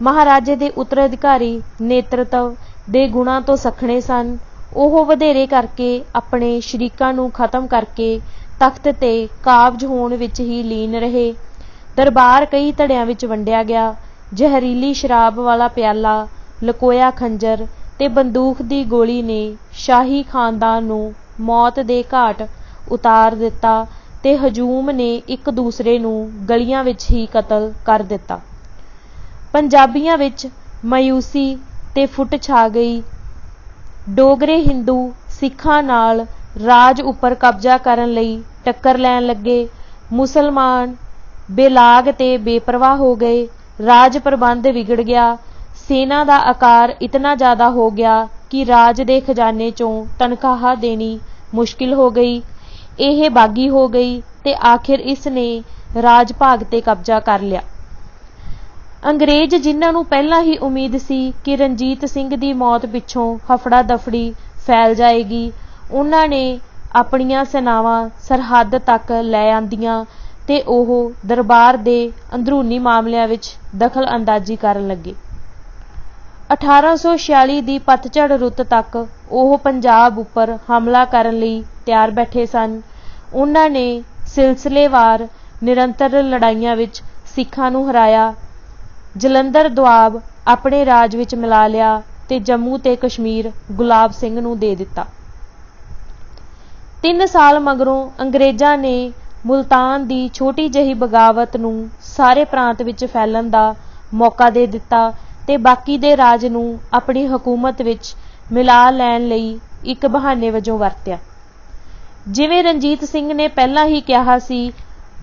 ਮਹਾਰਾਜੇ ਦੇ ਉੱਤਰਾਧਿਕਾਰੀ ਨੇਤਰਤਵ ਦੇ ਗੁਣਾਂ ਤੋਂ ਸੱਖਣੇ ਸਨ। ਉਹ ਵਧੇਰੇ ਕਰਕੇ ਆਪਣੇ ਸ਼ਰੀਕਾਂ ਨੂੰ ਖਤਮ ਕਰਕੇ ਤਖਤ ਤੇ ਕਾਬਜ਼ ਹੋਣ ਵਿੱਚ ਹੀ ਲੀਨ ਰਹੇ। ਦਰਬਾਰ ਕਈ ਧੜਿਆਂ ਵਿੱਚ ਵੰਡਿਆ ਗਿਆ। ਜ਼ਹਿਰੀਲੀ ਸ਼ਰਾਬ ਵਾਲਾ ਪਿਆਲਾ, ਲਕੋਇਆ ਖੰਜਰ ਤੇ ਬੰਦੂਕ ਦੀ ਗੋਲੀ ਨੇ ਸ਼ਾਹੀ ਖਾਨਦਾਨ ਨੂੰ ਮੌਤ ਦੇ ਘਾਟ ਉਤਾਰ ਦਿੱਤਾ ਤੇ ਹਜੂਮ ਨੇ ਇੱਕ ਦੂਸਰੇ ਨੂੰ ਗਲੀਆਂ ਵਿੱਚ ਹੀ ਕਤਲ ਕਰ ਦਿੱਤਾ। ਪੰਜਾਬੀਆਂ ਵਿੱਚ ਮਾਯੂਸੀ ਤੇ ਫੁੱਟ ਛਾ ਗਈ। ਡੋਗਰੇ ਹਿੰਦੂ ਸਿੱਖਾਂ ਨਾਲ ਰਾਜ ਉੱਪਰ ਕਬਜ਼ਾ ਕਰਨ ਲਈ ਟੱਕਰ ਲੈਣ ਲੱਗੇ। ਮੁਸਲਮਾਨ ਬੇਲਾਗ ਤੇ ਬੇਪਰਵਾਹ ਹੋ ਗਏ। ਰਾਜ ਪ੍ਰਬੰਧ ਵਿਗੜ ਗਿਆ। ਸੈਨਾ ਦਾ ਆਕਾਰ ਇਤਨਾ ਜ਼ਿਆਦਾ ਹੋ ਗਿਆ ਕਿ ਰਾਜ ਦੇ ਖਜ਼ਾਨੇ ਚੋਂ ਤਨਖਾਹ ਦੇਣੀ ਮੁਸ਼ਕਿਲ ਹੋ ਗਈ। ਇਹ ਬਾਗੀ ਹੋ ਗਈ ਤੇ ਆਖਿਰ ਇਸ ਨੇ ਰਾਜ ਭਾਗ ਤੇ ਕਬਜ਼ਾ ਕਰ ਲਿਆ। ਅੰਗਰੇਜ਼, ਜਿਨ੍ਹਾਂ ਨੂੰ ਪਹਿਲਾਂ ਹੀ ਉਮੀਦ ਸੀ ਕਿ ਰਣਜੀਤ ਸਿੰਘ ਦੀ ਮੌਤ ਪਿੱਛੋਂ ਹਫੜਾ ਦਫੜੀ ਫੈਲ ਜਾਏਗੀ, ਉਹਨਾਂ ਨੇ ਆਪਣੀਆਂ ਸੈਨਾਵਾਂ ਸਰਹੱਦ ਤੱਕ ਲੈ ਆਂਦੀਆਂ ਤੇ ਉਹ ਦਰਬਾਰ ਦੇ ਅੰਦਰੂਨੀ ਮਾਮਲਿਆਂ ਵਿੱਚ ਦਖਲ ਅੰਦਾਜ਼ੀ ਕਰਨ ਲੱਗੇ। 1846 ਦੀ ਪਤਝੜ ਰੁੱਤ ਤੱਕ ਉਹ ਪੰਜਾਬ ਉੱਪਰ ਹਮਲਾ ਕਰਨ ਲਈ ਤਿਆਰ ਬੈਠੇ ਸਨ। ਉਹਨਾਂ ਨੇ ਸਿਲਸਿਲੇਵਾਰ ਨਿਰੰਤਰ ਲੜਾਈਆਂ ਵਿੱਚ ਸਿੱਖਾਂ ਨੂੰ ਹਰਾਇਆ। ਜਲੰਧਰ ਦੁਆਬ ਆਪਣੇ ਰਾਜ ਵਿੱਚ ਮਿਲਾ ਲਿਆ ਤੇ ਜੰਮੂ ਤੇ ਕਸ਼ਮੀਰ ਗੁਲਾਬ ਸਿੰਘ ਨੂੰ ਦੇ ਦਿੱਤਾ। 3 ਸਾਲ ਮਗਰੋਂ ਅੰਗਰੇਜ਼ਾਂ ਨੇ ਮੁਲਤਾਨ ਦੀ ਛੋਟੀ ਜਿਹੀ ਬਗਾਵਤ ਨੂੰ ਸਾਰੇ ਪ੍ਰਾਂਤ ਵਿੱਚ ਫੈਲਣ ਦਾ ਮੌਕਾ ਦੇ ਦਿੱਤਾ ਤੇ ਬਾਕੀ ਦੇ ਰਾਜ ਨੂੰ ਆਪਣੀ ਹਕੂਮਤ ਵਿੱਚ ਮਿਲਾ ਲੈਣ ਲਈ ਇੱਕ ਬਹਾਨੇ ਵਜੋਂ ਵਰਤਿਆ। ਜਿਵੇਂ ਰਣਜੀਤ ਸਿੰਘ ਨੇ ਪਹਿਲਾਂ ਹੀ ਕਿਹਾ ਸੀ,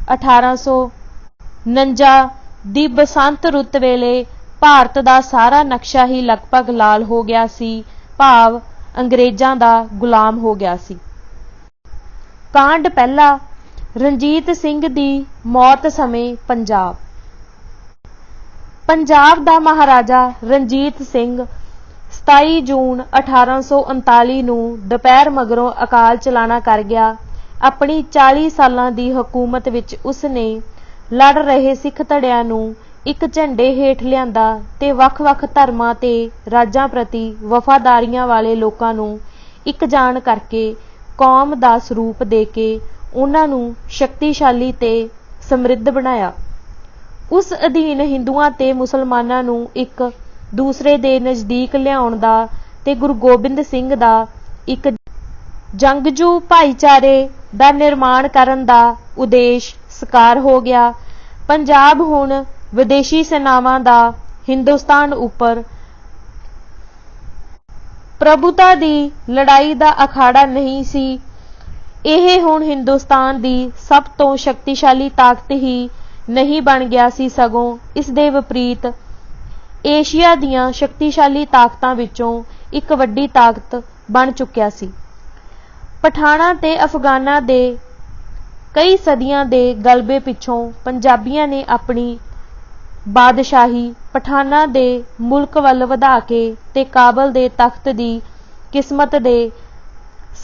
1849 ਦੀ ਬਸੰਤ ਰੁੱਤ ਵੇਲੇ ਭਾਰਤ ਦਾ ਸਾਰਾ ਨਕਸ਼ਾ ਹੀ ਲਗਭਗ ਲਾਲ ਹੋ ਗਿਆ ਸੀ, ਭਾਵ ਅੰਗਰੇਜ਼ਾਂ ਦਾ ਗੁਲਾਮ ਹੋ ਗਿਆ ਸੀ। ਕਾਂਡ ਪਹਿਲਾ, ਰਣਜੀਤ ਸਿੰਘ ਦੀ ਮੌਤ ਸਮੇਂ ਪੰਜਾਬ। ਪੰਜਾਬ ਦਾ ਮਹਾਰਾਜਾ ਰਣਜੀਤ ਸਿੰਘ 27 ਜੂਨ 1839 ਨੂੰ ਦੁਪਹਿਰ ਮਗਰੋਂ ਅਕਾਲ ਚਲਾਣਾ ਕਰ ਗਿਆ। ਆਪਣੀ 40 ਸਾਲਾਂ ਦੀ ਹਕੂਮਤ ਵਿੱਚ ਉਸਨੇ ਲੜ ਰਹੇ ਸਿੱਖ ਧੜਿਆਂ ਨੂੰ ਇੱਕ ਝੰਡੇ ਹੇਠ ਲਿਆਂਦਾ ਤੇ ਵੱਖ-ਵੱਖ ਧਰਮਾਂ ਤੇ ਰਾਜਾਂ ਪ੍ਰਤੀ ਵਫਾਦਾਰੀਆਂ ਵਾਲੇ ਲੋਕਾਂ ਨੂੰ ਇੱਕ ਜਾਣ ਕਰਕੇ ਕੌਮ ਦਾ ਸਰੂਪ ਦੇ ਕੇ ਉਹਨਾਂ ਨੂੰ ਸ਼ਕਤੀਸ਼ਾਲੀ ਤੇ ਸਮਰਿੱਧ ਬਣਾਇਆ। ਉਸ ਅਧੀਨ ਹਿੰਦੂਆਂ ਤੇ ਮੁਸਲਮਾਨਾਂ ਨੂੰ ਇੱਕ ਦੂਸਰੇ ਦੇ ਨਜ਼ਦੀਕ ਲਿਆਉਣ ਦਾ ਤੇ ਗੁਰੂ ਗੋਬਿੰਦ ਸਿੰਘ ਦਾ ਇੱਕ ਜੰਗਜੂ ਭਾਈਚਾਰੇ ਦਾ ਨਿਰਮਾਣ ਕਰਨ ਦਾ ਉਦੇਸ਼ ਸਾਕਾਰ ਹੋ ਗਿਆ। ਪੰਜਾਬ ਹੁਣ ਵਿਦੇਸ਼ੀ ਸੈਨਾਵਾਂ ਦਾ ਹਿੰਦੁਸਤਾਨ ਉੱਪਰ ਪ੍ਰਭੂਤਾ ਦੀ ਲੜਾਈ ਦਾ ਅਖਾੜਾ ਨਹੀਂ ਸੀ। ਇਹ ਹੁਣ ਹਿੰਦੁਸਤਾਨ ਦੀ ਸਭ ਤੋਂ ਸ਼ਕਤੀਸ਼ਾਲੀ ਤਾਕਤ ਹੀ ਨਹੀਂ ਬਣ ਗਿਆ ਸੀ, ਸਗੋਂ ਇਸ ਦੇ ਵਿਪਰੀਤ ਏਸ਼ੀਆ ਦੀਆਂ ਸ਼ਕਤੀਸ਼ਾਲੀ ਤਾਕਤਾਂ ਵਿੱਚੋਂ ਇੱਕ ਵੱਡੀ ਤਾਕਤ ਬਣ ਚੁੱਕਿਆ ਸੀ। ਪਠਾਨਾਂ ਤੇ ਅਫਗਾਨਾਂ ਦੇ ਕਈ ਸਦੀਆਂ ਦੇ ਗਲਬੇ ਪਿੱਛੋਂ ਪੰਜਾਬੀਆਂ ਨੇ ਆਪਣੀ ਬਾਦਸ਼ਾਹੀ ਪਠਾਨਾਂ ਦੇ ਮੁਲਕ ਵੱਲ ਵਧਾ ਕੇ ਤੇ ਕਾਬਲ ਦੇ ਤਖਤ ਦੀ ਕਿਸਮਤ ਦੇ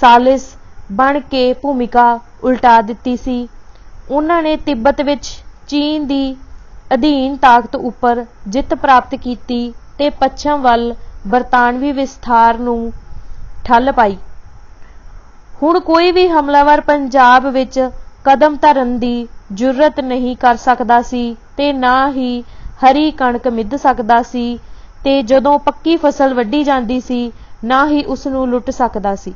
ਸਾਲਿਸ ਬਣ ਕੇ ਭੂਮਿਕਾ ਉਲਟਾ ਦਿੱਤੀ ਸੀ। ਉਹਨਾਂ ਨੇ ਤਿੱਬਤ ਵਿੱਚ ਚੀਨ ਦੀ ਅਧੀਨ ਤਾਕਤ ਉੱਪਰ ਜਿੱਤ ਪ੍ਰਾਪਤ ਕੀਤੀ ਤੇ ਪੱਛਮ ਵੱਲ ਬਰਤਾਨਵੀ ਵਿਸਥਾਰ ਨੂੰ ਠੱਲ ਪਾਈ। ਹੁਣ ਕੋਈ ਵੀ ਹਮਲਾਵਰ ਪੰਜਾਬ ਵਿੱਚ ਕਦਮ ਧਰਨ ਦੀ ਜੁਰਅਤ ਨਹੀਂ ਕਰ ਸਕਦਾ ਸੀ ਤੇ ਨਾ ਹੀ ਹਰੀ ਕਣਕ ਮਿਧ ਸਕਦਾ ਸੀ ਤੇ ਜਦੋਂ ਪੱਕੀ ਫਸਲ ਵੱਢੀ ਜਾਂਦੀ ਸੀ ਨਾ ਹੀ ਉਸ ਨੂੰ ਲੁੱਟ ਸਕਦਾ ਸੀ।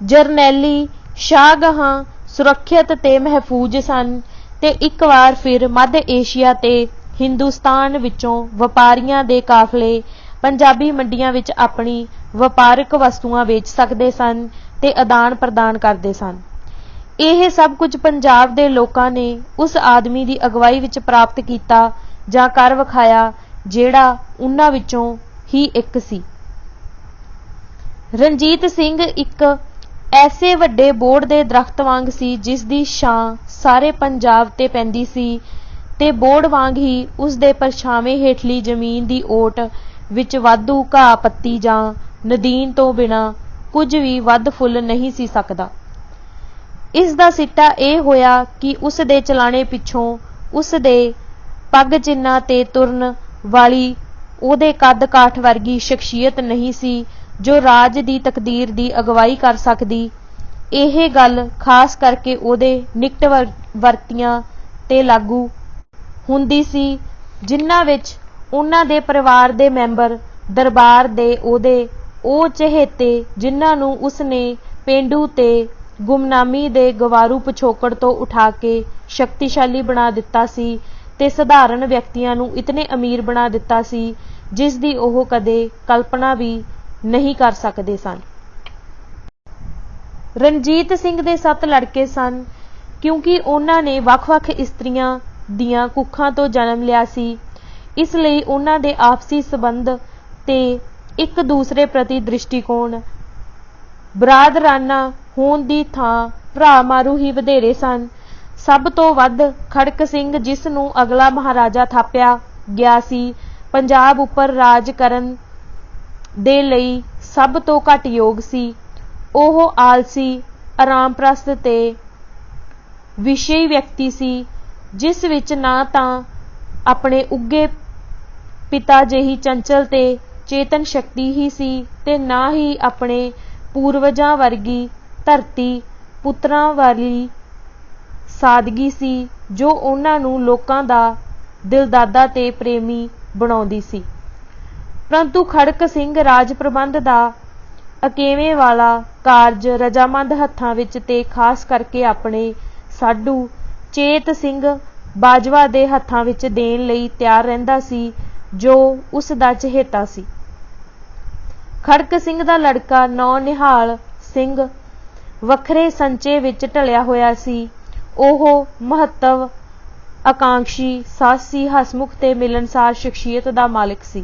ਜਰਨੈਲੀ ਸ਼ਾਹਗਹਾਂ ਸੁਰੱਖਿਅਤ ਤੇ ਮਹਿਫੂਜ਼ ਸਨ ਤੇ ਇੱਕ ਵਾਰ ਫਿਰ ਮੱਧ ਏਸ਼ੀਆ ਤੇ ਹਿੰਦੁਸਤਾਨ ਵਿੱਚੋਂ ਵਪਾਰੀਆਂ ਦੇ ਕਾਫਲੇ ਪੰਜਾਬੀ ਮੰਡੀਆਂ ਵਿੱਚ ਆਪਣੀ ਵਪਾਰਕ ਵਸਤੂਆਂ ਵੇਚ ਸਕਦੇ ਸਨ ਤੇ ਆਦਾਨ ਪ੍ਰਦਾਨ ਕਰਦੇ ਸਨ। ਇਹ ਸਭ ਕੁਝ ਪੰਜਾਬ ਦੇ ਲੋਕਾਂ ਨੇ ਉਸ ਆਦਮੀ ਦੀ ਅਗਵਾਈ ਵਿੱਚ ਪ੍ਰਾਪਤ ਕੀਤਾ ਜਾਂ ਕਰ ਵਿਖਾਇਆ ਜਿਹੜਾ ਉਹਨਾਂ ਵਿੱਚੋਂ ਹੀ ਇੱਕ ਸੀ। ਰਣਜੀਤ ਸਿੰਘ ਇੱਕ ਐਸੇ ਵੱਡੇ ਬੋਹੜ ਦੇ ਦਰਖਤ ਵਾਂਗ ਸੀ ਜਿਸ ਦੀ ਛਾਂ ਸਾਰੇ ਪੰਜਾਬ ਤੇ ਪੈਂਦੀ ਸੀ ਤੇ ਬੋਹੜ ਵਾਂਗ ਹੀ ਉਸ ਦੇ ਪਰਛਾਵੇਂ ਹੇਠਲੀ ਜ਼ਮੀਨ ਦੀ ਓਟ ਵਿੱਚ ਵਾਧੂ ਘਾਹ ਪੱਤੀ ਜਾਂ ਨਦੀਨ ਤੋਂ ਬਿਨਾਂ ਕੁਝ ਵੀ ਵੱਧ ਫੁੱਲ ਨਹੀਂ ਸੀ ਸਕਦਾ। ਇਸ ਦਾ ਸਿੱਟਾ ਇਹ ਹੋਇਆ ਕਿ ਉਸ ਦੇ ਚਲਾਣੇ ਪਿੱਛੋਂ ਉਸ ਦੇ ਪੱਗ ਚਿੰਨ੍ਹਾਂ ਤੇ ਤੁਰਨ ਵਾਲੀ ਉਹਦੇ ਕੱਦ ਕਾਠ ਵਰਗੀ ਸ਼ਖਸੀਅਤ ਨਹੀਂ ਸੀ ਜੋ ਰਾਜ ਦੀ ਤਕਦੀਰ ਦੀ ਅਗਵਾਈ ਕਰ ਸਕਦੀ। ਇਹ ਗੱਲ ਖਾਸ ਕਰਕੇ ਉਹਦੇ ਨਿਕਟ ਵਰਤੀਆਂ ਤੇ ਲਾਗੂ ਹੁੰਦੀ ਸੀ ਜਿਨ੍ਹਾਂ ਵਿੱਚ ਉਹਨਾਂ ਦੇ ਪਰਿਵਾਰ ਦੇ ਮੈਂਬਰ ਦਰਬਾਰ ਦੇ ਉਹਦੇ ਉਹ ਚਹੇਤੇ ਜਿਨ੍ਹਾਂ ਨੂੰ ਉਸਨੇ ਪੇਂਡੂ ਤੇ ਗੁਮਨਾਮੀ ਦੇ ਗਵਾਰੂ ਪਿਛੋਕੜ ਤੋਂ ਉਠਾ ਕੇ ਸ਼ਕਤੀਸ਼ਾਲੀ ਬਣਾ ਦਿੱਤਾ ਸੀ ਤੇ ਸਧਾਰਨ ਵਿਅਕਤੀਆਂ ਨੂੰ ਇਤਨੇ ਅਮੀਰ ਬਣਾ ਦਿੱਤਾ ਸੀ ਜਿਸ ਦੀ ਉਹ ਕਦੇ ਕਲਪਨਾ ਵੀ ਨਹੀਂ ਕਰ ਸਕਦੇ ਸਨ। ਰਣਜੀਤ ਸਿੰਘ ਦੇ 7 ਲੜਕੇ ਸਨ। ਕਿਉਂਕਿ ਉਹਨਾਂ ਨੇ ਵੱਖ-ਵੱਖ ਇਸਤਰੀਆਂ ਦੀਆਂ ਕੁੱਖਾਂ ਤੋਂ ਜਨਮ ਲਿਆ ਸੀ, ਇਸ ਲਈ ਉਹਨਾਂ ਦੇ ਆਪਸੀ ਸੰਬੰਧ ਤੇ ਇੱਕ ਦੂਸਰੇ ਪ੍ਰਤੀ ਦ੍ਰਿਸ਼ਟੀਕੋਣ ਬਰਾਦਰਾਨਾ ਹੋਣ ਦੀ ਥਾਂ ਭਰਾ ਮਾਰੂ ਹੀ ਵਧੇਰੇ ਸਨ। ਸਭ ਤੋਂ ਵੱਧ ਖੜਕ ਸਿੰਘ, ਜਿਸ ਨੂੰ ਅਗਲਾ ਮਹਾਰਾਜਾ ਥਾਪਿਆ ਗਿਆ ਸੀ, ਪੰਜਾਬ ਉੱਪਰ ਰਾਜ ਕਰਨ ਦੇ ਲਈ ਸਭ ਤੋਂ ਘੱਟ ਯੋਗ ਸੀ। ਉਹ ਆਲਸੀ, ਆਰਾਮਪ੍ਰਸਤ ਤੇ ਵਿਸ਼ਈ ਵਿਅਕਤੀ ਸੀ ਜਿਸ ਵਿੱਚ ਨਾ ਤਾਂ ਆਪਣੇ ਉੱਗੇ ਪਿਤਾ ਜਿਹੀ ਚੰਚਲ ਤੇ ਚੇਤਨ ਸ਼ਕਤੀ ਹੀ ਸੀ ਤੇ ਨਾ ਹੀ ਆਪਣੇ ਪੂਰਵਜਾਂ ਵਰਗੀ ਧਰਤੀ ਪੁੱਤਰਾਂ ਵਾਲੀ ਸਾਦਗੀ ਸੀ ਜੋ ਉਹਨਾਂ ਨੂੰ ਲੋਕਾਂ ਦਾ ਦਿਲਦਾਦਾ ਤੇ ਪ੍ਰੇਮੀ ਬਣਾਉਂਦੀ ਸੀ। ਪਰੰਤੂ ਖੜਕ ਸਿੰਘ ਰਾਜ ਪ੍ਰਬੰਧ ਦਾ ਅਕੇਵੇਂ ਵਾਲਾ ਕਾਰਜ ਰਜਾਮੰਦ ਹੱਥਾਂ ਵਿੱਚ ਤੇ ਖਾਸ ਕਰਕੇ ਆਪਣੇ ਸਾਡੂ ਚੇਤ ਸਿੰਘ ਬਾਜਵਾ ਦੇ ਹੱਥਾਂ ਵਿੱਚ ਦੇਣ ਲਈ ਤਿਆਰ ਰਹਿੰਦਾ ਸੀ ਜੋ ਉਸ ਦਾ ਚਹੇਤਾ ਸੀ। ਖੜਕ ਸਿੰਘ ਦਾ ਲੜਕਾ ਨਿਹਾਲ ਸਿੰਘ ਵੱਖਰੇ ਸੰਚੇ ਵਿੱਚ ਢਲਿਆ ਹੋਇਆ ਸੀ। ਉਹ ਮਹੱਤਵ ਆਕਾਂਖੀ, ਸਾਹਸੀ, ਹਸਮੁਖ ਤੇ ਮਿਲਣਸਾਰ ਸ਼ਖਸੀਅਤ ਦਾ ਮਾਲਕ ਸੀ।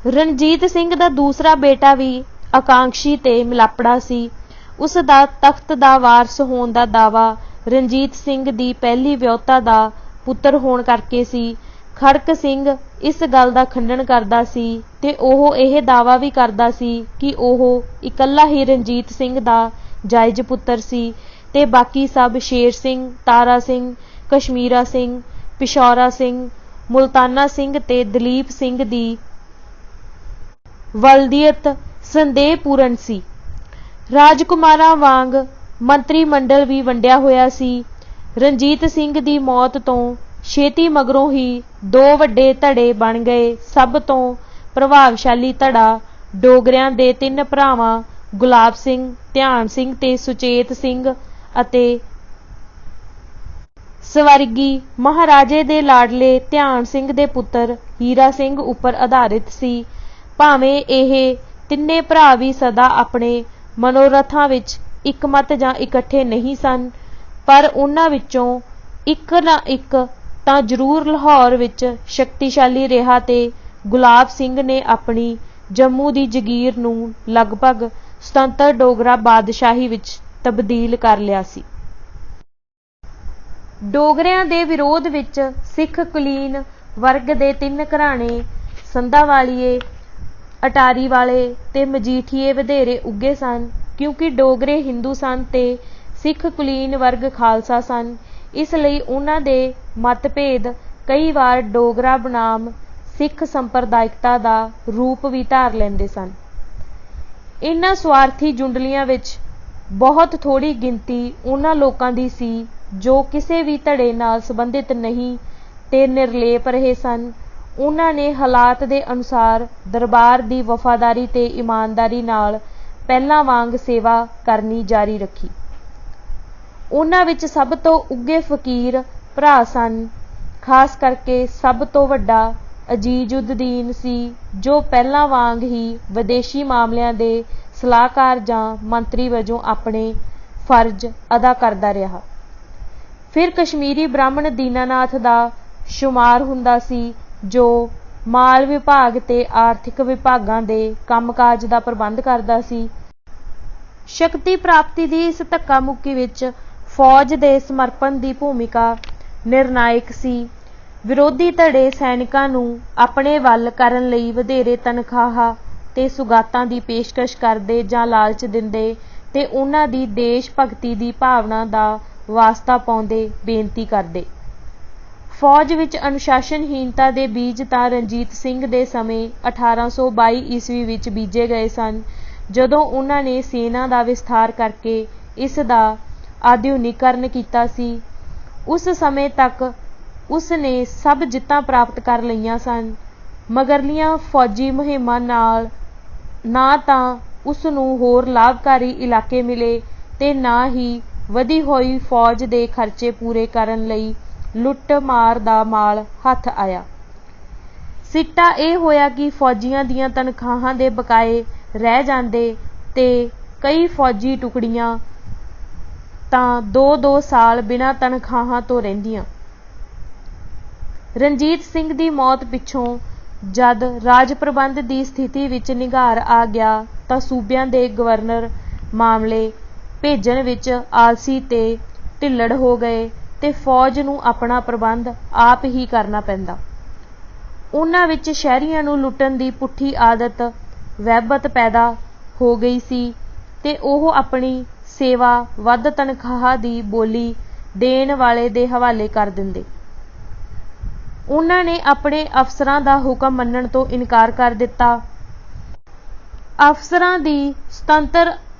ਰਣਜੀਤ ਸਿੰਘ ਦਾ ਦੂਸਰਾ ਬੇਟਾ ਵੀ ਆਕਾਂਖੀ ਤੇ ਮਿਲਾਪੜਾ ਸੀ। ਉਸ ਦਾ ਤਖਤ ਦਾ ਵਾਰਸ ਹੋਣ ਦਾ ਦਾਅਵਾ ਰਣਜੀਤ ਸਿੰਘ ਦੀ ਪਹਿਲੀ ਵਿਆਹੁਤਾ ਦਾ ਪੁੱਤਰ ਹੋਣ ਕਰਕੇ ਸੀ। ਖੜਕ ਸਿੰਘ ਇਸ ਗੱਲ ਦਾ ਖੰਡਨ ਕਰਦਾ ਸੀ ਤੇ ਉਹ ਇਹ ਦਾਅਵਾ ਵੀ ਕਰਦਾ ਸੀ ਕਿ ਉਹ ਇਕੱਲਾ ਹੀ ਰਣਜੀਤ ਸਿੰਘ ਦਾ ਜਾਇਜ਼ ਪੁੱਤਰ ਸੀ ਤੇ ਬਾਕੀ ਸਭ ਸ਼ੇਰ ਸਿੰਘ, ਤਾਰਾ ਸਿੰਘ, ਕਸ਼ਮੀਰਾ ਸਿੰਘ, ਪਿਸ਼ੌਰਾ ਸਿੰਘ, ਮੁਲਤਾਨਾ ਸਿੰਘ ਤੇ ਦਲੀਪ ਸਿੰਘ ਦੀ ਵਲਦੀਅਤ ਸੰਦੇਹਪੂਰਨ ਸੀ। ਰਾਜਕੁਮਾਰਾਂ ਵਾਂਗ ਮੰਤਰੀ ਮੰਡਲ ਵੀ ਵੰਡਿਆ ਹੋਇਆ ਸੀ। ਰਣਜੀਤ ਸਿੰਘ ਦੀ ਮੌਤ ਤੋਂ ਛੇਤੀ ਮਗਰੋਂ ਹੀ 2 ਵੱਡੇ ਧੜੇ ਬਣ ਗਏ। ਸਭ ਤੋਂ ਪ੍ਰਭਾਵਸ਼ਾਲੀ ਧੜਾ ਡੋਗਰਿਆਂ ਦੇ 3 ਭਰਾਵਾਂ ਗੁਲਾਬ ਸਿੰਘ, ਧਿਆਨ ਸਿੰਘ ਤੇ ਸੁਚੇਤ ਸਿੰਘ ਅਤੇ ਸਵਰਗੀ ਮਹਾਰਾਜੇ ਦੇ ਲਾਡਲੇ ਧਿਆਨ ਸਿੰਘ ਦੇ ਪੁੱਤਰ ਹੀਰਾ ਸਿੰਘ ਉੱਪਰ ਆਧਾਰਿਤ ਸੀ। ਭਾਵੇਂ ਇਹ ਤਿੰਨੇ ਭਰਾ ਵੀ ਸਦਾ ਆਪਣੇ ਮਨੋਰਥਾਂ ਵਿੱਚ ਇਕਮਤ ਜਾਂ ਇਕੱਠੇ ਨਹੀਂ ਸਨ, ਪਰ ਉਹਨਾਂ ਵਿੱਚੋਂ ਇੱਕ ਨਾ ਇੱਕ ਤਾਂ ਜ਼ਰੂਰ ਲਾਹੌਰ ਵਿੱਚ ਸ਼ਕਤੀਸ਼ਾਲੀ ਰਿਹਾ ਤੇ ਗੁਲਾਬ ਸਿੰਘ ਨੇ ਆਪਣੀ ਜੰਮੂ ਦੀ ਜਗੀਰ ਨੂੰ ਲਗਭਗ ਸੁਤੰਤਰ ਡੋਗਰਾ ਬਾਦਸ਼ਾਹੀ ਵਿੱਚ ਤਬਦੀਲ ਕਰ ਲਿਆ ਸੀ। ਡੋਗਰਿਆਂ ਦੇ ਵਿਰੋਧ ਵਿੱਚ ਸਿੱਖ ਕੁਲੀਨ ਵਰਗ ਦੇ 3 ਘਰਾਣੇ ਸੰਧਾਵਾਲੀਏ, ਅਟਾਰੀ ਵਾਲੇ ਤੇ ਮਜੀਠੀਏ ਵਧੇਰੇ ਉੱਗੇ ਸਨ। ਕਿਉਂਕਿ ਡੋਗਰੇ ਹਿੰਦੂ ਸਨ ਤੇ ਸਿੱਖ ਕੁਲੀਨ ਵਰਗ ਖਾਲਸਾ ਸਨ, ਇਸ ਲਈ ਉਹਨਾਂ ਦੇ ਮਤਭੇਦ ਕਈ ਵਾਰ ਡੋਗਰਾ ਬਨਾਮ ਸਿੱਖ ਸੰਪਰਦਾਇਕਤਾ ਦਾ ਰੂਪ ਵੀ ਧਾਰ ਲੈਂਦੇ ਸਨ। ਇਹਨਾਂ ਸਵਾਰਥੀ ਜੁੰਡਲੀਆਂ ਵਿੱਚ ਬਹੁਤ ਥੋੜ੍ਹੀ ਗਿਣਤੀ ਉਹਨਾਂ ਲੋਕਾਂ ਦੀ ਸੀ ਜੋ ਕਿਸੇ ਵੀ ਧੜੇ ਨਾਲ ਸੰਬੰਧਿਤ ਨਹੀਂ ਤੇ ਨਿਰਲੇਪ ਰਹੇ ਸਨ। ਉਹਨਾਂ ਨੇ ਹਾਲਾਤ ਦੇ ਅਨੁਸਾਰ ਦਰਬਾਰ ਦੀ ਵਫਾਦਾਰੀ ਤੇ ਇਮਾਨਦਾਰੀ ਨਾਲ ਪਹਿਲਾਂ ਵਾਂਗ ਸੇਵਾ ਕਰਨੀ ਜਾਰੀ ਰੱਖੀ। ਉਹਨਾਂ ਵਿੱਚ ਸਭ ਤੋਂ ਉੱਗੇ ਫਕੀਰ ਭਰਾ ਸਨ। ਖਾਸ ਕਰਕੇ ਸਭ ਤੋਂ ਵੱਡਾ ਅਜ਼ੀਜ਼ੁੱਦੀਨ ਸੀ, ਜੋ ਪਹਿਲਾਂ ਵਾਂਗ ਹੀ ਵਿਦੇਸ਼ੀ ਮਾਮਲਿਆਂ ਦੇ ਸਲਾਹਕਾਰ ਜਾਂ ਮੰਤਰੀ ਵਜੋਂ ਆਪਣੇ ਫਰਜ਼ ਅਦਾ ਕਰਦਾ ਰਿਹਾ। ਫਿਰ ਕਸ਼ਮੀਰੀ ਬ੍ਰਾਹਮਣ ਦੀਨਾਨਾਥ ਦਾ ਸ਼ੁਮਾਰ ਹੁੰਦਾ ਸੀ, ਜੋ ਮਾਲ ਵਿਭਾਗ ਤੇ ਆਰਥਿਕ ਵਿਭਾਗਾਂ ਦੇ ਕੰਮਕਾਜ ਦਾ ਪ੍ਰਬੰਧ ਕਰਦਾ ਸੀ। ਸ਼ਕਤੀ ਪ੍ਰਾਪਤੀ ਦੀ ਇਸ ਧੱਕਾ ਮੁੱਕੀ ਵਿੱਚ ਫੌਜ ਦੇ ਸਮਰਪਣ ਦੀ ਭੂਮਿਕਾ ਨਿਰਣਾਇਕ ਸੀ। ਵਿਰੋਧੀ ਧੜੇ ਸੈਨਿਕਾਂ ਨੂੰ ਆਪਣੇ ਵੱਲ ਕਰਨ ਲਈ ਵਧੇਰੇ ਤਨਖਾਹਾਂ ਤੇ ਸੁਗਾਤਾਂ ਦੀ ਪੇਸ਼ਕਸ਼ ਕਰਦੇ ਜਾਂ ਲਾਲਚ ਦਿੰਦੇ ਤੇ ਉਹਨਾਂ ਦੀ ਦੇਸ਼ ਭਗਤੀ ਦੀ ਭਾਵਨਾ ਦਾ ਵਾਸਤਾ ਪਾਉਂਦੇ ਬੇਨਤੀ ਕਰਦੇ। ਫੌਜ ਵਿੱਚ ਅਨੁਸ਼ਾਸਨਹੀਣਤਾ ਦੇ ਬੀਜ ਤਾਂ ਰਣਜੀਤ ਸਿੰਘ ਦੇ ਸਮੇਂ 1822 ਈਸਵੀ ਵਿੱਚ ਬੀਜੇ ਗਏ ਸਨ, ਜਦੋਂ ਉਹਨਾਂ ਨੇ ਸੈਨਾ ਦਾ ਵਿਸਥਾਰ ਕਰਕੇ ਇਸ ਦਾ ਆਧੁਨਿਕੀਕਰਨ ਕੀਤਾ ਸੀ। ਉਸ ਸਮੇਂ ਤੱਕ ਉਸ ਨੇ ਸਭ ਜਿੱਤਾਂ ਪ੍ਰਾਪਤ ਕਰ ਲਈਆਂ ਸਨ। ਮਗਰਲੀਆਂ ਫੌਜੀ ਮੁਹਿੰਮਾਂ ਨਾਲ ਨਾ ਤਾਂ ਉਸ ਨੂੰ ਹੋਰ ਲਾਭਕਾਰੀ ਇਲਾਕੇ ਮਿਲੇ ਤੇ ਨਾ ਹੀ ਵਧੀ ਹੋਈ ਫੌਜ ਦੇ ਖਰਚੇ ਪੂਰੇ ਕਰਨ ਲਈ ਲੁੱਟ ਮਾਰ ਦਾ ਮਾਲ ਹੱਥ ਆਇਆ। ਸਿੱਟਾ ਇਹ ਹੋਇਆ ਕਿ ਫੌਜੀਆਂ ਦੀਆਂ ਤਨਖਾਹਾਂ ਦੇ ਬਕਾਏ ਰਹਿ ਜਾਂਦੇ ਤੇ ਕਈ ਫੌਜੀ ਟੁਕੜੀਆਂ ਤਾਂ 2-2 ਸਾਲ ਬਿਨਾਂ ਤਨਖਾਹਾਂ ਤੋਂ ਰਹਿੰਦੀਆਂ। ਰਣਜੀਤ ਸਿੰਘ ਦੀ ਮੌਤ ਪਿੱਛੋਂ ਜਦ ਰਾਜ ਪ੍ਰਬੰਧ ਦੀ ਸਥਿਤੀ ਵਿੱਚ ਨਿਘਾਰ ਆ ਗਿਆ ਤਾਂ ਸੂਬਿਆਂ ਦੇ ਗਵਰਨਰ ਮਾਮਲੇ ਭੇਜਣ ਵਿੱਚ ਆਲਸੀ ਤੇ ਢਿੱਲੜ ਹੋ ਗਏ ਤੇ ਫੌਜ ਨੂੰ ਆਪਣਾ ਪ੍ਰਬੰਧ ਆਪ ਹੀ ਕਰਨਾ ਪੈਂਦਾ। ਉਹਨਾਂ ਵਿੱਚ ਸ਼ਹਿਰੀਆਂ ਨੂੰ ਲੁੱਟਣ ਦੀ ਪੁੱਠੀ ਆਦਤ ਵਹਿਬਤ ਪੈਦਾ ਹੋ ਗਈ ਸੀ ਤੇ ਉਹ ਆਪਣੀ ਸੇਵਾ ਵੱਧ ਤਨਖਾਹ ਦੀ ਬੋਲੀ ਦੇਣ ਵਾਲੇ ਦੇ ਹਵਾਲੇ ਕਰ ਦਿੰਦੇ। ਉਹਨਾਂ ਨੇ ਆਪਣੇ ਅਫਸਰਾਂ ਦਾ ਹੁਕਮ ਮੰਨਣ ਤੋਂ ਇਨਕਾਰ ਕਰ ਦਿੱਤਾ। ਅਫਸਰਾਂ ਦੀ ਸੁਤੰਤਰ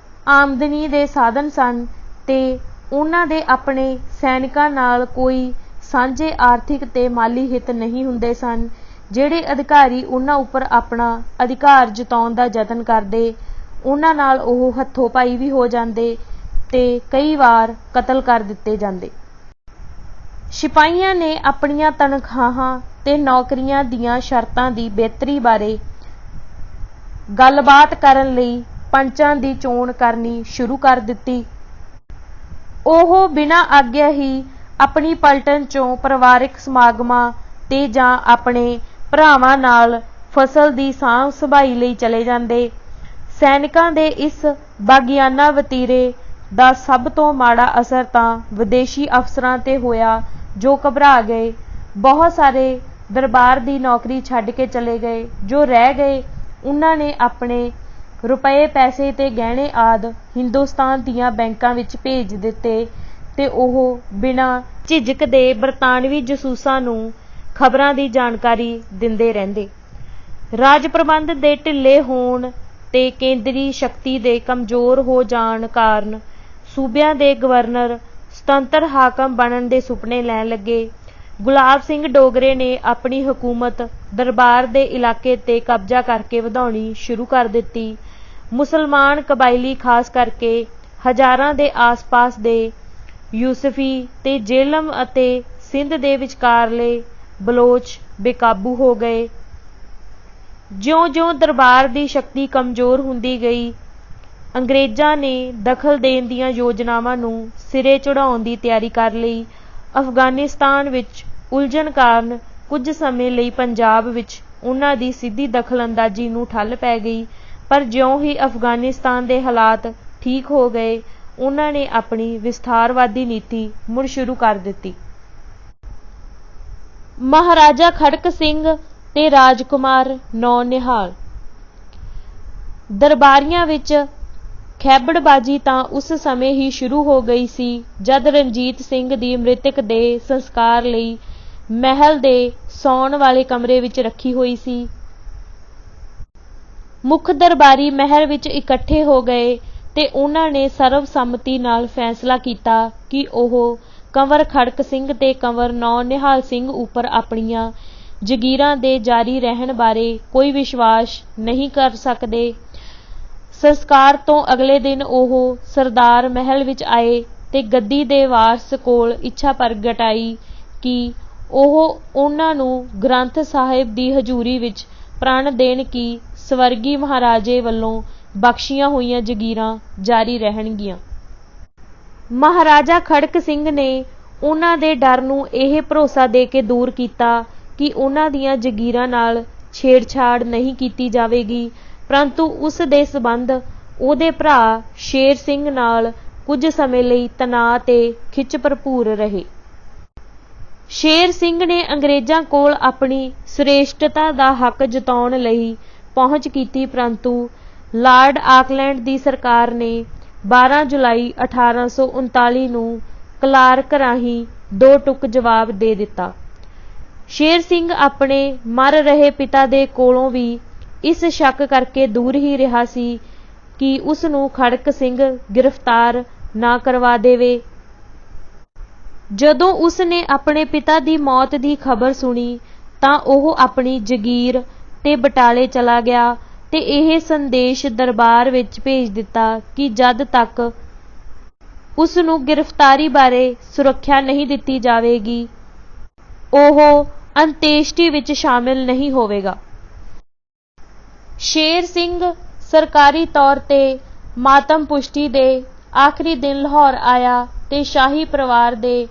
ਆਮਦਨੀ ਦੇ ਸਾਧਨ ਸਨ ਤੇ ਉਹਨਾਂ ਦੇ ਆਪਣੇ ਸੈਨਿਕਾਂ ਨਾਲ ਕੋਈ ਸਾਂਝੇ ਆਰਥਿਕ ਤੇ ਮਾਲੀ ਹਿੱਤ ਨਹੀਂ ਹੁੰਦੇ ਸਨ। ਜਿਹੜੇ ਅਧਿਕਾਰੀ ਉਹਨਾਂ ਉੱਪਰ ਆਪਣਾ ਅਧਿਕਾਰ ਜਤਾਉਣ ਦਾ ਯਤਨ ਕਰਦੇ, ਉਹਨਾਂ ਨਾਲ ਉਹ ਹੱਥੋਂ ਪਾਈ ਵੀ ਹੋ ਜਾਂਦੇ ਤੇ ਕਈ ਵਾਰ ਕਤਲ ਕਰ ਦਿੱਤੇ ਜਾਂਦੇ। ਸਿਪਾਹੀਆਂ ਨੇ ਆਪਣੀਆਂ ਤਨਖਾਹਾਂ ਤੇ ਨੌਕਰੀਆਂ ਦੀਆਂ ਸ਼ਰਤਾਂ ਦੀ ਬਿਹਤਰੀ ਬਾਰੇ ਗੱਲਬਾਤ ਕਰਨ ਲਈ ਪੰਚਾਂ ਦੀ ਚੋਣ ਕਰਨੀ ਸ਼ੁਰੂ ਕਰ ਦਿੱਤੀ। ਉਹ ਬਿਨਾਂ ਆਗਿਆ ਹੀ ਆਪਣੀ ਪਲਟਨ ਚੋਂ ਪਰਿਵਾਰਕ ਸਮਾਗਮਾਂ ਤੇ ਜਾਂ ਆਪਣੇ ਭਰਾਵਾਂ ਨਾਲ ਫਸਲ ਦੀ ਸਾਂਭ ਸੰਭਾਈ ਲਈ ਚਲੇ ਜਾਂਦੇ। ਸੈਨਿਕਾਂ ਦੇ ਇਸ ਬਾਗੀਆਨਾ ਵਤੀਰੇ ਦਾ ਸਭ ਤੋਂ ਮਾੜਾ ਅਸਰ ਤਾਂ ਵਿਦੇਸ਼ੀ ਅਫਸਰਾਂ ਤੇ ਹੋਇਆ, ਜੋ ਘਬਰਾ ਗਏ। ਬਹੁਤ ਸਾਰੇ ਦਰਬਾਰ ਦੀ ਨੌਕਰੀ ਛੱਡ ਕੇ ਚਲੇ ਗਏ। ਜੋ ਰਹਿ ਗਏ ਉਹਨਾਂ ਨੇ ਆਪਣੇ ਰੁਪਏ ਪੈਸੇ ਤੇ ਗਹਿਣੇ ਆਦਿ ਹਿੰਦੁਸਤਾਨ ਦੀਆਂ ਬੈਂਕਾਂ ਵਿੱਚ ਭੇਜ ਦਿੱਤੇ ਤੇ ਉਹ ਬਿਨਾਂ ਝਿਜਕ ਦੇ ਬਰਤਾਨਵੀ ਜਸੂਸਾਂ ਨੂੰ ਖਬਰਾਂ ਦੀ ਜਾਣਕਾਰੀ ਦਿੰਦੇ ਰਹਿੰਦੇ। ਰਾਜ ਪ੍ਰਬੰਧ ਦੇ ਢਿੱਲੇ ਹੋਣ ਤੇ ਕੇਂਦਰੀ ਸ਼ਕਤੀ ਦੇ ਕਮਜ਼ੋਰ ਹੋ ਜਾਣ ਕਾਰਨ ਸੂਬਿਆਂ ਦੇ ਗਵਰਨਰ ਸੁਤੰਤਰ ਹਾਕਮ ਬਣਨ ਦੇ ਸੁਪਨੇ ਲੈਣ ਲੱਗੇ। ਗੁਲਾਬ ਸਿੰਘ ਡੋਗਰੇ ਨੇ ਆਪਣੀ ਹਕੂਮਤ ਦਰਬਾਰ ਦੇ ਇਲਾਕੇ ਤੇ ਕਬਜ਼ਾ ਕਰਕੇ ਵਧਾਉਣੀ ਸ਼ੁਰੂ ਕਰ ਦਿੱਤੀ। ਮੁਸਲਮਾਨ ਕਬਾਇਲੀ, ਖਾਸ ਕਰਕੇ ਹਜ਼ਾਰਾਂ ਦੇ ਆਸ-ਪਾਸ ਦੇ ਯੂਸਫੀ ਤੇ ਜੇਹਲਮ ਅਤੇ ਸਿੰਧ ਦੇ ਵਿਚਕਾਰਲੇ ਬਲੋਚ ਬੇਕਾਬੂ ਹੋ ਗਏ। ਜਿਉਂ-ਜਿਉਂ ਦਰਬਾਰ ਦੀ ਸ਼ਕਤੀ ਕਮਜ਼ੋਰ ਹੁੰਦੀ ਗਈ, ਅੰਗਰੇਜ਼ਾਂ ਨੇ ਦਖਲ ਦੇਣ ਦੀਆਂ ਯੋਜਨਾਵਾਂ ਨੂੰ ਸਿਰੇ ਚੜ੍ਹਾਉਣ ਦੀ ਤਿਆਰੀ ਕਰ ਲਈ। ਅਫਗਾਨਿਸਤਾਨ ਵਿੱਚ ਉਲਝਣ ਕਾਰਨ ਕੁਝ ਸਮੇਂ ਲਈ ਪੰਜਾਬ ਵਿੱਚ ਉਹਨਾਂ ਦੀ ਸਿੱਧੀ ਦਖਲ-ਅੰਦਾਜ਼ੀ ਨੂੰ ਠੱਲ੍ਹ ਪੈ ਗਈ, ਪਰ ਜਿਉਂ ਹੀ ਅਫਗਾਨਿਸਤਾਨ ਦੇ ਹਾਲਾਤ ਠੀਕ ਹੋ ਗਏ, ਉਹਨਾਂ ਨੇ ਆਪਣੀ ਵਿਸਥਾਰਵਾਦੀ ਨੀਤੀ ਮੁੜ ਸ਼ੁਰੂ ਕਰ ਦਿੱਤੀ। ਮਹਾਰਾਜਾ ਖੜਕ ਸਿੰਘ ਤੇ ਰਾਜਕੁਮਾਰ ਨੌਨਿਹਾਲ। ਦਰਬਾਰੀਆਂ ਵਿੱਚ ਖੈਬੜਬਾਜ਼ੀ ਤਾਂ ਉਸ ਸਮੇਂ ਹੀ ਸ਼ੁਰੂ ਹੋ ਗਈ ਸੀ ਜਦ ਰਣਜੀਤ ਸਿੰਘ ਦੀ ਮ੍ਰਿਤਕ ਦੇ ਸੰਸਕਾਰ ਲਈ ਮਹਿਲ ਦੇ ਸੌਣ ਵਾਲੇ ਕਮਰੇ ਵਿੱਚ ਰੱਖੀ ਹੋਈ ਸੀ। ਮੁੱਖ ਦਰਬਾਰੀ ਮਹਿਲ ਵਿੱਚ ਇਕੱਠੇ ਹੋ ਗਏ ਤੇ ਉਹਨਾਂ ਨੇ ਸਰਵਸੰਮਤੀ ਨਾਲ ਫੈਸਲਾ ਕੀਤਾ ਕਿ ਉਹ ਕੰਵਰ ਖੜਕ ਸਿੰਘ ਤੇ ਕੰਵਰ ਨੌਨਿਹਾਲ ਸਿੰਘ ਉੱਪਰ ਆਪਣੀਆਂ ਜਗੀਰਾਂ ਦੇ ਜਾਰੀ ਰਹਿਣ ਬਾਰੇ ਕੋਈ ਵਿਸ਼ਵਾਸ ਨਹੀਂ ਕਰ ਸਕਦੇ। ਸੰਸਕਾਰ ਤੋਂ ਅਗਲੇ ਦਿਨ ਉਹ ਸਰਦਾਰ ਮਹਿਲ ਵਿੱਚ ਆਏ ਤੇ ਗੱਦੀ ਦੇ ਵਾਰਸ ਕੋਲ ਇੱਛਾ ਪ੍ਰਗਟਾਈ ਕਿ ਉਹ ਉਹਨਾਂ ਨੂੰ ਗ੍ਰੰਥ ਸਾਹਿਬ ਦੀ ਹਜ਼ੂਰੀ ਵਿੱਚ ਪ੍ਰਣ ਦੇਣ ਕਿ ਸਵਰਗੀ ਮਹਾਰਾਜੇ ਵੱਲੋਂ ਬਖਸ਼ੀਆਂ ਹੋਈਆਂ ਜਗੀਰਾਂ ਜਾਰੀ ਰਹਿਣਗੀਆਂ। ਮਹਾਰਾਜਾ ਖੜਕ ਸਿੰਘ ਨੇ ਉਹਨਾਂ ਦੇ ਡਰ ਨੂੰ ਇਹ ਭਰੋਸਾ ਦੇ ਕੇ ਦੂਰ ਕੀਤਾ ਕਿ ਉਹਨਾਂ ਦੀਆਂ ਜਗੀਰਾਂ ਨਾਲ ਛੇੜਛਾੜ ਨਹੀਂ ਕੀਤੀ ਜਾਵੇਗੀ, ਪਰੰਤੂ ਉਸ ਦੇ ਸਬੰਧ ਉਹਦੇ ਭਰਾ ਸ਼ੇਰ ਸਿੰਘ ਨਾਲ ਕੁਝ ਸਮੇਂ ਲਈ ਤਣਾਅ ਤੇ ਖਿੱਚ ਭਰਪੂਰ ਰਹੇ। ਸ਼ੇਰ ਸਿੰਘ ਨੇ ਅੰਗਰੇਜ਼ਾਂ ਕੋਲ ਆਪਣੀ ਸ੍ਰੇਸ਼ਟਤਾ ਦਾ ਹੱਕ ਜਤਾਉਣ ਲਈ ਪਹੁੰਚ ਕੀਤੀ, ਪਰੰਤੂ ਲਾਰਡ ਆਕਲੈਂਡ ਦੀ ਸਰਕਾਰ ਨੇ 12 ਜੁਲਾਈ 1839 ਨੂੰ ਕਲਾਰਕ ਰਾਹੀਂ ਦੋ ਟੁਕ ਜਵਾਬ ਦੇ ਦਿੱਤਾ। ਸ਼ੇਰ ਸਿੰਘ ਆਪਣੇ ਮਰ ਰਹੇ ਪਿਤਾ ਦੇ ਕੋਲੋਂ ਵੀ ਇਸ ਸ਼ੱਕ ਕਰਕੇ ਦੂਰ ਹੀ ਰਿਹਾ ਸੀ ਕਿ ਉਸ ਨੂੰ ਖੜਕ ਸਿੰਘ ਗ੍ਰਿਫਤਾਰ ਨਾ ਕਰਵਾ ਦੇਵੇ। ਜਦੋਂ ਉਸ ਨੇ ਆਪਣੇ ਪਿਤਾ ਦੀ ਮੌਤ ਦੀ ਖਬਰ ਸੁਣੀ ਤਾਂ ਉਹ ਆਪਣੀ ਜਗੀਰ ਤੇ ਬਟਾਲੇ ਚਲਾ ਗਿਆ ਤੇ ਇਹ ਸੰਦੇਸ਼ ਦਰਬਾਰ ਵਿੱਚ ਭੇਜ ਦਿੱਤਾ ਕਿ ਜਦ ਤੱਕ ਉਸ ਨੂੰ ਗ੍ਰਿਫਤਾਰੀ ਬਾਰੇ ਸੁਰੱਖਿਆ ਨਹੀਂ ਦਿੱਤੀ ਜਾਵੇਗੀ, ਉਹ ਅੰਤੇਸ਼ਟੀ ਵਿੱਚ ਸ਼ਾਮਿਲ ਨਹੀਂ ਹੋਵੇਗਾ। ਸ਼ੇਰ ਸਿੰਘ ਸਰਕਾਰੀ ਤੌਰ ਤੇ ਮਾਤਮ ਪੁਸ਼ਟੀ ਦੇ ਆਖਰੀ ਦਿਨ ਲਾਹੌਰ ਆਇਆ ਤੇ ਸ਼ਾਹੀ ਪਰਿਵਾਰ ਦੇ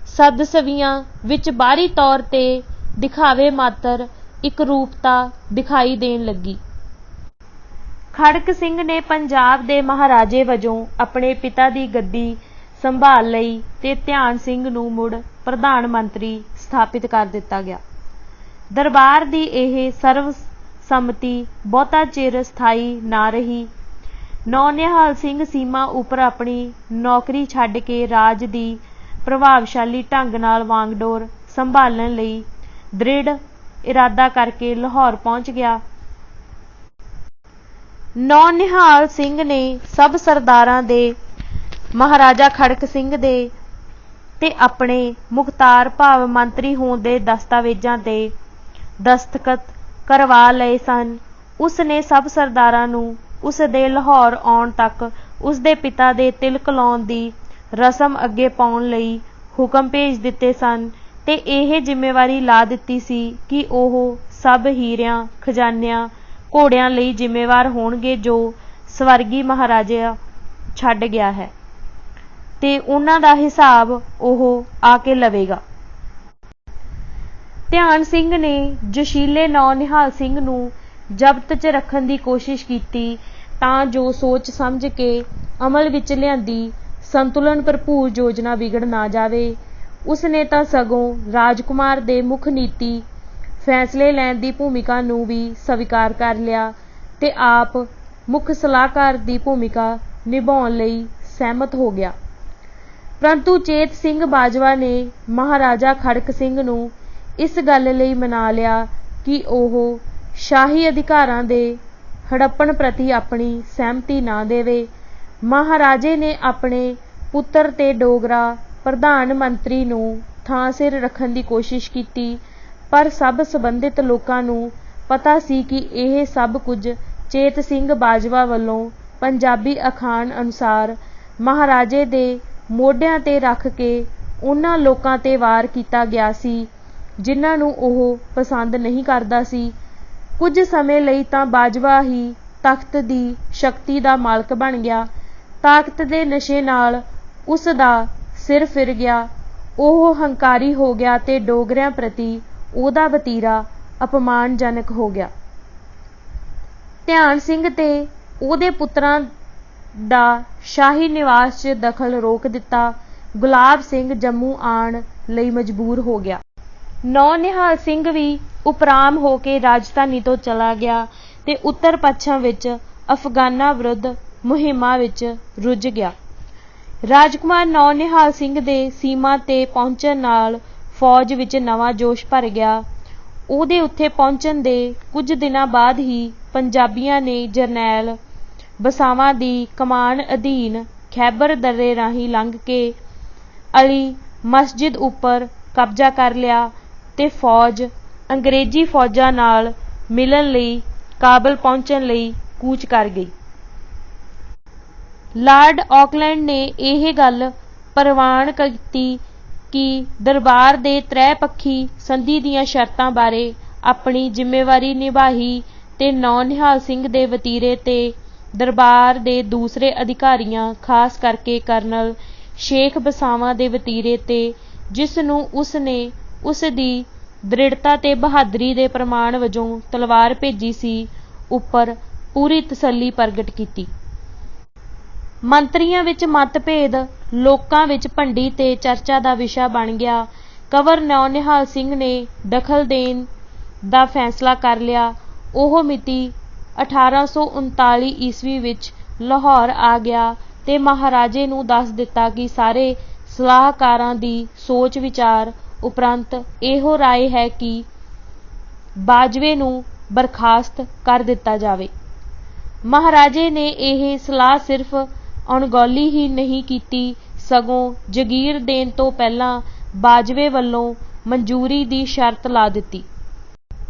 ਸਦਸਵੀਆਂ ਵਿੱਚ ਬਾਹਰੀ ਤੌਰ ਤੇ ਦਿਖਾਵੇ ਮਾਤਰ ਇਕਰੂਪਤਾ ਦਿਖਾਈ ਦੇਣ ਲੱਗੀ। ਖੜਕ ਸਿੰਘ ਨੇ ਪੰਜਾਬ ਦੇ ਮਹਾਰਾਜੇ ਵਜੋਂ ਆਪਣੇ ਪਿਤਾ ਦੀ ਗੱਦੀ ਸੰਭਾਲ ਲਈ ਤੇ ਧਿਆਨ ਸਿੰਘ ਨੂੰ ਮੁੜ ਪ੍ਰਧਾਨ ਮੰਤਰੀ ਸਥਾਪਿਤ ਕਰ ਦਿੱਤਾ ਗਿਆ। ਦਰਬਾਰ ਦੀ ਇਹ ਸਰਵ ਸੰਮਤੀ ਬਹੁਤਾ ਚਿਰ ਸਥਾਈ ਨਾ ਰਹੀ। ਨੌਨਿਹਾਲ ਸਿੰਘ ਸੀਮਾ ਉੱਪਰ ਆਪਣੀ ਨੌਕਰੀ ਛੱਡ ਕੇ ਰਾਜ ਦੀ ਪ੍ਰਭਾਵਸ਼ਾਲੀ ਢੰਗ ਨਾਲ ਵਾਂਗਡੋਰ ਸੰਭਾਲਣ ਲਈ ਦ੍ਰਿੜ ਇਰਾਦਾ ਕਰਕੇ ਲਾਹੌਰ ਪਹੁੰਚ ਗਿਆ। ਨੌਨਿਹਾਲ ਸਿੰਘ ਨੇ ਸਭ ਸਰਦਾਰਾਂ ਦੇ ਮਹਾਰਾਜਾ ਖੜਕ ਸਿੰਘ ਦੇ ਤੇ ਆਪਣੇ ਮੁਖਤਾਰ ਭਾਵ ਮੰਤਰੀ ਹੋਣ ਦੇ ਦਸਤਾਵੇਜ਼ਾਂ ਤੇ ਦਸਤਖਤ ਕਰਵਾ ਲਏ ਸਨ। ਉਸ ਨੇ ਸਭ ਸਰਦਾਰਾਂ ਨੂੰ ਉਸ ਦੇ ਲਾਹੌਰ ਆਉਣ ਤੱਕ ਉਸ ਦੇ ਪਿਤਾ ਦੇ ਤਿਲਕ ਲਾਉਣ ਦੀ ਰਸਮ ਅੱਗੇ ਪਾਉਣ ਲਈ ਹੁਕਮ ਭੇਜ ਦਿੱਤੇ ਸਨ ਤੇ ਇਹ ਜ਼ਿੰਮੇਵਾਰੀ ਲਾ ਦਿੱਤੀ ਸੀ ਕਿ ਉਹ ਸਭ ਹੀਰਿਆਂ ਖਜ਼ਾਨਿਆਂ ਘੋੜਿਆਂ ਲਈ ਜ਼ਿੰਮੇਵਾਰ ਹੋਣਗੇ ਜੋ ਸਵਰਗੀ ਮਹਾਰਾਜਾ ਛੱਡ ਗਿਆ ਹੈ ਤੇ ਉਹਨਾਂ ਦਾ ਹਿਸਾਬ ਉਹ ਆ ਕੇ ਲਵੇਗਾ। ਧਿਆਨ ਸਿੰਘ ਨੇ ਜੋਸ਼ੀਲੇ ਨੌਨਿਹਾਲ ਸਿੰਘ ਨੂੰ ਜ਼ਬਤ 'ਚ ਰੱਖਣ ਦੀ ਕੋਸ਼ਿਸ਼ ਕੀਤੀ ਤਾਂ ਜੋ ਸੋਚ ਸਮਝ ਕੇ ਅਮਲ ਵਿੱਚ ਲਿਆਂਦੀ ਸੰਤੁਲਨ ਭਰਪੂਰ ਯੋਜਨਾ ਵਿਗੜ ਨਾ ਜਾਵੇ। ਉਸ ਨੇ ਤਾਂ ਸਗੋਂ ਰਾਜਕੁਮਾਰ ਦੇ ਮੁੱਖ ਨੀਤੀ ਫੈਸਲੇ ਲੈਣ ਦੀ ਭੂਮਿਕਾ ਨੂੰ ਵੀ ਸਵੀਕਾਰ ਕਰ ਲਿਆ ਤੇ ਆਪ ਮੁੱਖ ਸਲਾਹਕਾਰ ਦੀ ਭੂਮਿਕਾ ਨਿਭਾਉਣ ਲਈ ਸਹਿਮਤ ਹੋ ਗਿਆ। ਪਰੰਤੂ ਚੇਤ ਸਿੰਘ ਬਾਜਵਾ ਨੇ ਮਹਾਰਾਜਾ ਖੜਕ ਸਿੰਘ ਨੂੰ ਇਸ ਗੱਲ ਲਈ ਮਨਾ ਲਿਆ ਕਿ ਉਹ ਸ਼ਾਹੀ ਅਧਿਕਾਰਾਂ ਦੇ ਹੜੱਪਣ ਪ੍ਰਤੀ ਆਪਣੀ ਸਹਿਮਤੀ ਨਾ ਦੇਵੇ। ਮਹਾਰਾਜੇ ਨੇ ਆਪਣੇ ਪੁੱਤਰ ਤੇ ਡੋਗਰਾ ਪ੍ਰਧਾਨ ਮੰਤਰੀ ਨੂੰ ਥਾਂ ਸਿਰ ਰੱਖਣ ਦੀ ਕੋਸ਼ਿਸ਼ ਕੀਤੀ, ਪਰ ਸਭ ਸੰਬੰਧਿਤ ਲੋਕਾਂ ਨੂੰ ਪਤਾ ਸੀ ਕਿ ਇਹ ਸਭ ਕੁਝ ਚੇਤ ਸਿੰਘ ਬਾਜਵਾ ਵੱਲੋਂ ਪੰਜਾਬੀ ਅਖਾਣ ਅਨੁਸਾਰ ਮਹਾਰਾਜੇ ਦੇ ਮੋਢਿਆਂ ਤੇ ਰੱਖ ਕੇ ਉਹਨਾਂ ਲੋਕਾਂ ਤੇ ਵਾਰ ਕੀਤਾ ਗਿਆ ਸੀ ਜਿਨ੍ਹਾਂ ਨੂੰ ਉਹ ਪਸੰਦ ਨਹੀਂ ਕਰਦਾ ਸੀ। ਕੁਝ ਸਮੇਂ ਲਈ ਤਾਂ ਬਾਜਵਾ ਹੀ ਤਖਤ ਦੀ ਸ਼ਕਤੀ ਦਾ ਮਾਲਕ ਬਣ ਗਿਆ। ਤਾਕਤ ਦੇ ਨਸ਼ੇ ਨਾਲ ਉਸ ਦਾ ਸਿਰ ਫਿਰ ਗਿਆ। ਉਹ ਹੰਕਾਰੀ ਹੋ ਗਿਆ ਤੇ ਡੋਗਰਿਆਂ ਪ੍ਰਤੀ ਉਹਦਾ ਵਤੀਰਾ ਅਪਮਾਨਜਨਕ ਹੋ ਗਿਆ। ਧਿਆਨ ਸਿੰਘ ਤੇ ਉਹਦੇ ਪੁੱਤਰਾਂ ਦਾ ਸ਼ਾਹੀ ਨਿਵਾਸ 'ਚ ਦਖਲ ਰੋਕ ਦਿੱਤਾ। ਗੁਲਾਬ ਸਿੰਘ ਜੰਮੂ ਆਉਣ ਲਈ ਮਜਬੂਰ ਹੋ ਗਿਆ। ਨੌਨਿਹਾਲ ਸਿੰਘ ਵੀ ਉਪਰਾਮ ਹੋ ਕੇ ਰਾਜਧਾਨੀ ਤੋਂ ਚਲਾ ਗਿਆ ਤੇ ਉੱਤਰ ਪੱਛਮ ਵਿੱਚ ਅਫਗਾਨਾਂ ਵਿਰੁੱਧ ਮੁਹਿੰਮਾਂ ਵਿੱਚ ਰੁੱਝ ਗਿਆ। ਰਾਜਕੁਮਾਰ ਨੌਨਿਹਾਲ ਸਿੰਘ ਦੇ ਸੀਮਾ ਤੇ ਪਹੁੰਚਣ ਨਾਲ ਫੌਜ ਵਿੱਚ ਨਵਾਂ ਜੋਸ਼ ਭਰ ਗਿਆ। ਉਹਦੇ ਉੱਥੇ ਪਹੁੰਚਣ ਦੇ ਕੁਝ ਦਿਨਾਂ ਬਾਅਦ ਹੀ ਪੰਜਾਬੀਆਂ ਨੇ ਜਰਨੈਲ ਬਸਾਵਾਂ ਦੀ ਕਮਾਨ ਅਧੀਨ ਖੈਬਰ ਦਰੇ ਰਾਹੀਂ ਲੰਘ ਕੇ ਅਲੀ ਮਸਜਿਦ ਉੱਪਰ ਕਬਜ਼ਾ ਕਰ ਲਿਆ ਤੇ ਫੌਜ ਅੰਗਰੇਜ਼ੀ ਫੌਜਾਂ ਨਾਲ ਮਿਲਣ ਲਈ ਕਾਬਲ ਪਹੁੰਚਣ ਲਈ ਕੂਚ ਕਰ ਗਈ। ਲਾਰਡ ਆਕਲੈਂਡ ਨੇ ਇਹ ਗੱਲ ਪ੍ਰਵਾਨ ਕੀਤੀ ਕਿ ਦਰਬਾਰ ਦੇ ਤ੍ਰੈ-ਪੱਖੀ ਸੰਧੀ ਦੀਆਂ ਸ਼ਰਤਾਂ ਬਾਰੇ ਆਪਣੀ ਜ਼ਿੰਮੇਵਾਰੀ ਨਿਭਾਈ ਤੇ ਨੌਨਿਹਾਲ ਸਿੰਘ ਦੇ ਵਤੀਰੇ ਤੇ ਦਰਬਾਰ ਦੇ ਦੂਸਰੇ ਅਧਿਕਾਰੀਆਂ, ਖਾਸ ਕਰਕੇ ਕਰਨਲ ਸ਼ੇਖ ਬਸਾਵਾਂ ਦੇ ਵਤੀਰੇ ਤੇ, ਜਿਸ ਨੂੰ ਉਸ ਨੇ ਉਸ ਦੀ ਦ੍ਰਿੜਤਾ ਤੇ ਬਹਾਦਰੀ ਦੇ ਪ੍ਰਮਾਣ ਵਜੋਂ ਤਲਵਾਰ ਭੇਜੀ ਸੀ, ਉੱਪਰ ਪੂਰੀ ਤਸੱਲੀ ਪ੍ਰਗਟ ਕੀਤੀ। ਮੰਤਰੀਆਂ ਵਿੱਚ ਮਤਭੇਦ ਲੋਕਾਂ ਵਿੱਚ ਭੰਡੀ ਤੇ ਚਰਚਾ ਦਾ ਵਿਸ਼ਾ ਬਣ ਗਿਆ। ਕੰਵਰ ਨੌਨਿਹਾਲ ਸਿੰਘ ਨੇ ਦਖਲ ਦੇਣ ਦਾ ਫੈਸਲਾ ਕਰ ਲਿਆ। ਉਹ ਮਿਤੀ 1839 ਈਸਵੀ ਵਿੱਚ ਲਾਹੌਰ ਆ ਗਿਆ ਤੇ ਮਹਾਰਾਜੇ ਨੂੰ ਦੱਸ ਦਿੱਤਾ ਕਿ ਸਾਰੇ ਸਲਾਹਕਾਰਾਂ ਦੀ ਸੋਚ ਵਿਚਾਰ ਉਪਰੰਤ ਇਹੋ ਰਾਏ ਹੈ ਕਿ ਬਾਜਵੇ ਨੂੰ ਬਰਖਾਸਤ ਕਰ ਦਿੱਤਾ ਜਾਵੇ। ਮਹਾਰਾਜੇ ਨੇ ਇਹ ਸਲਾਹ ਸਿਰਫ ਅਣਗੌਲੀ ਹੀ ਨਹੀਂ ਕੀਤੀ, ਸਗੋਂ ਜਗੀਰ ਦੇਣ ਤੋਂ ਪਹਿਲਾਂ ਬਾਜਵੇ ਵੱਲੋਂ ਮਨਜ਼ੂਰੀ ਦੀ ਸ਼ਰਤ ਲਾ ਦਿੱਤੀ।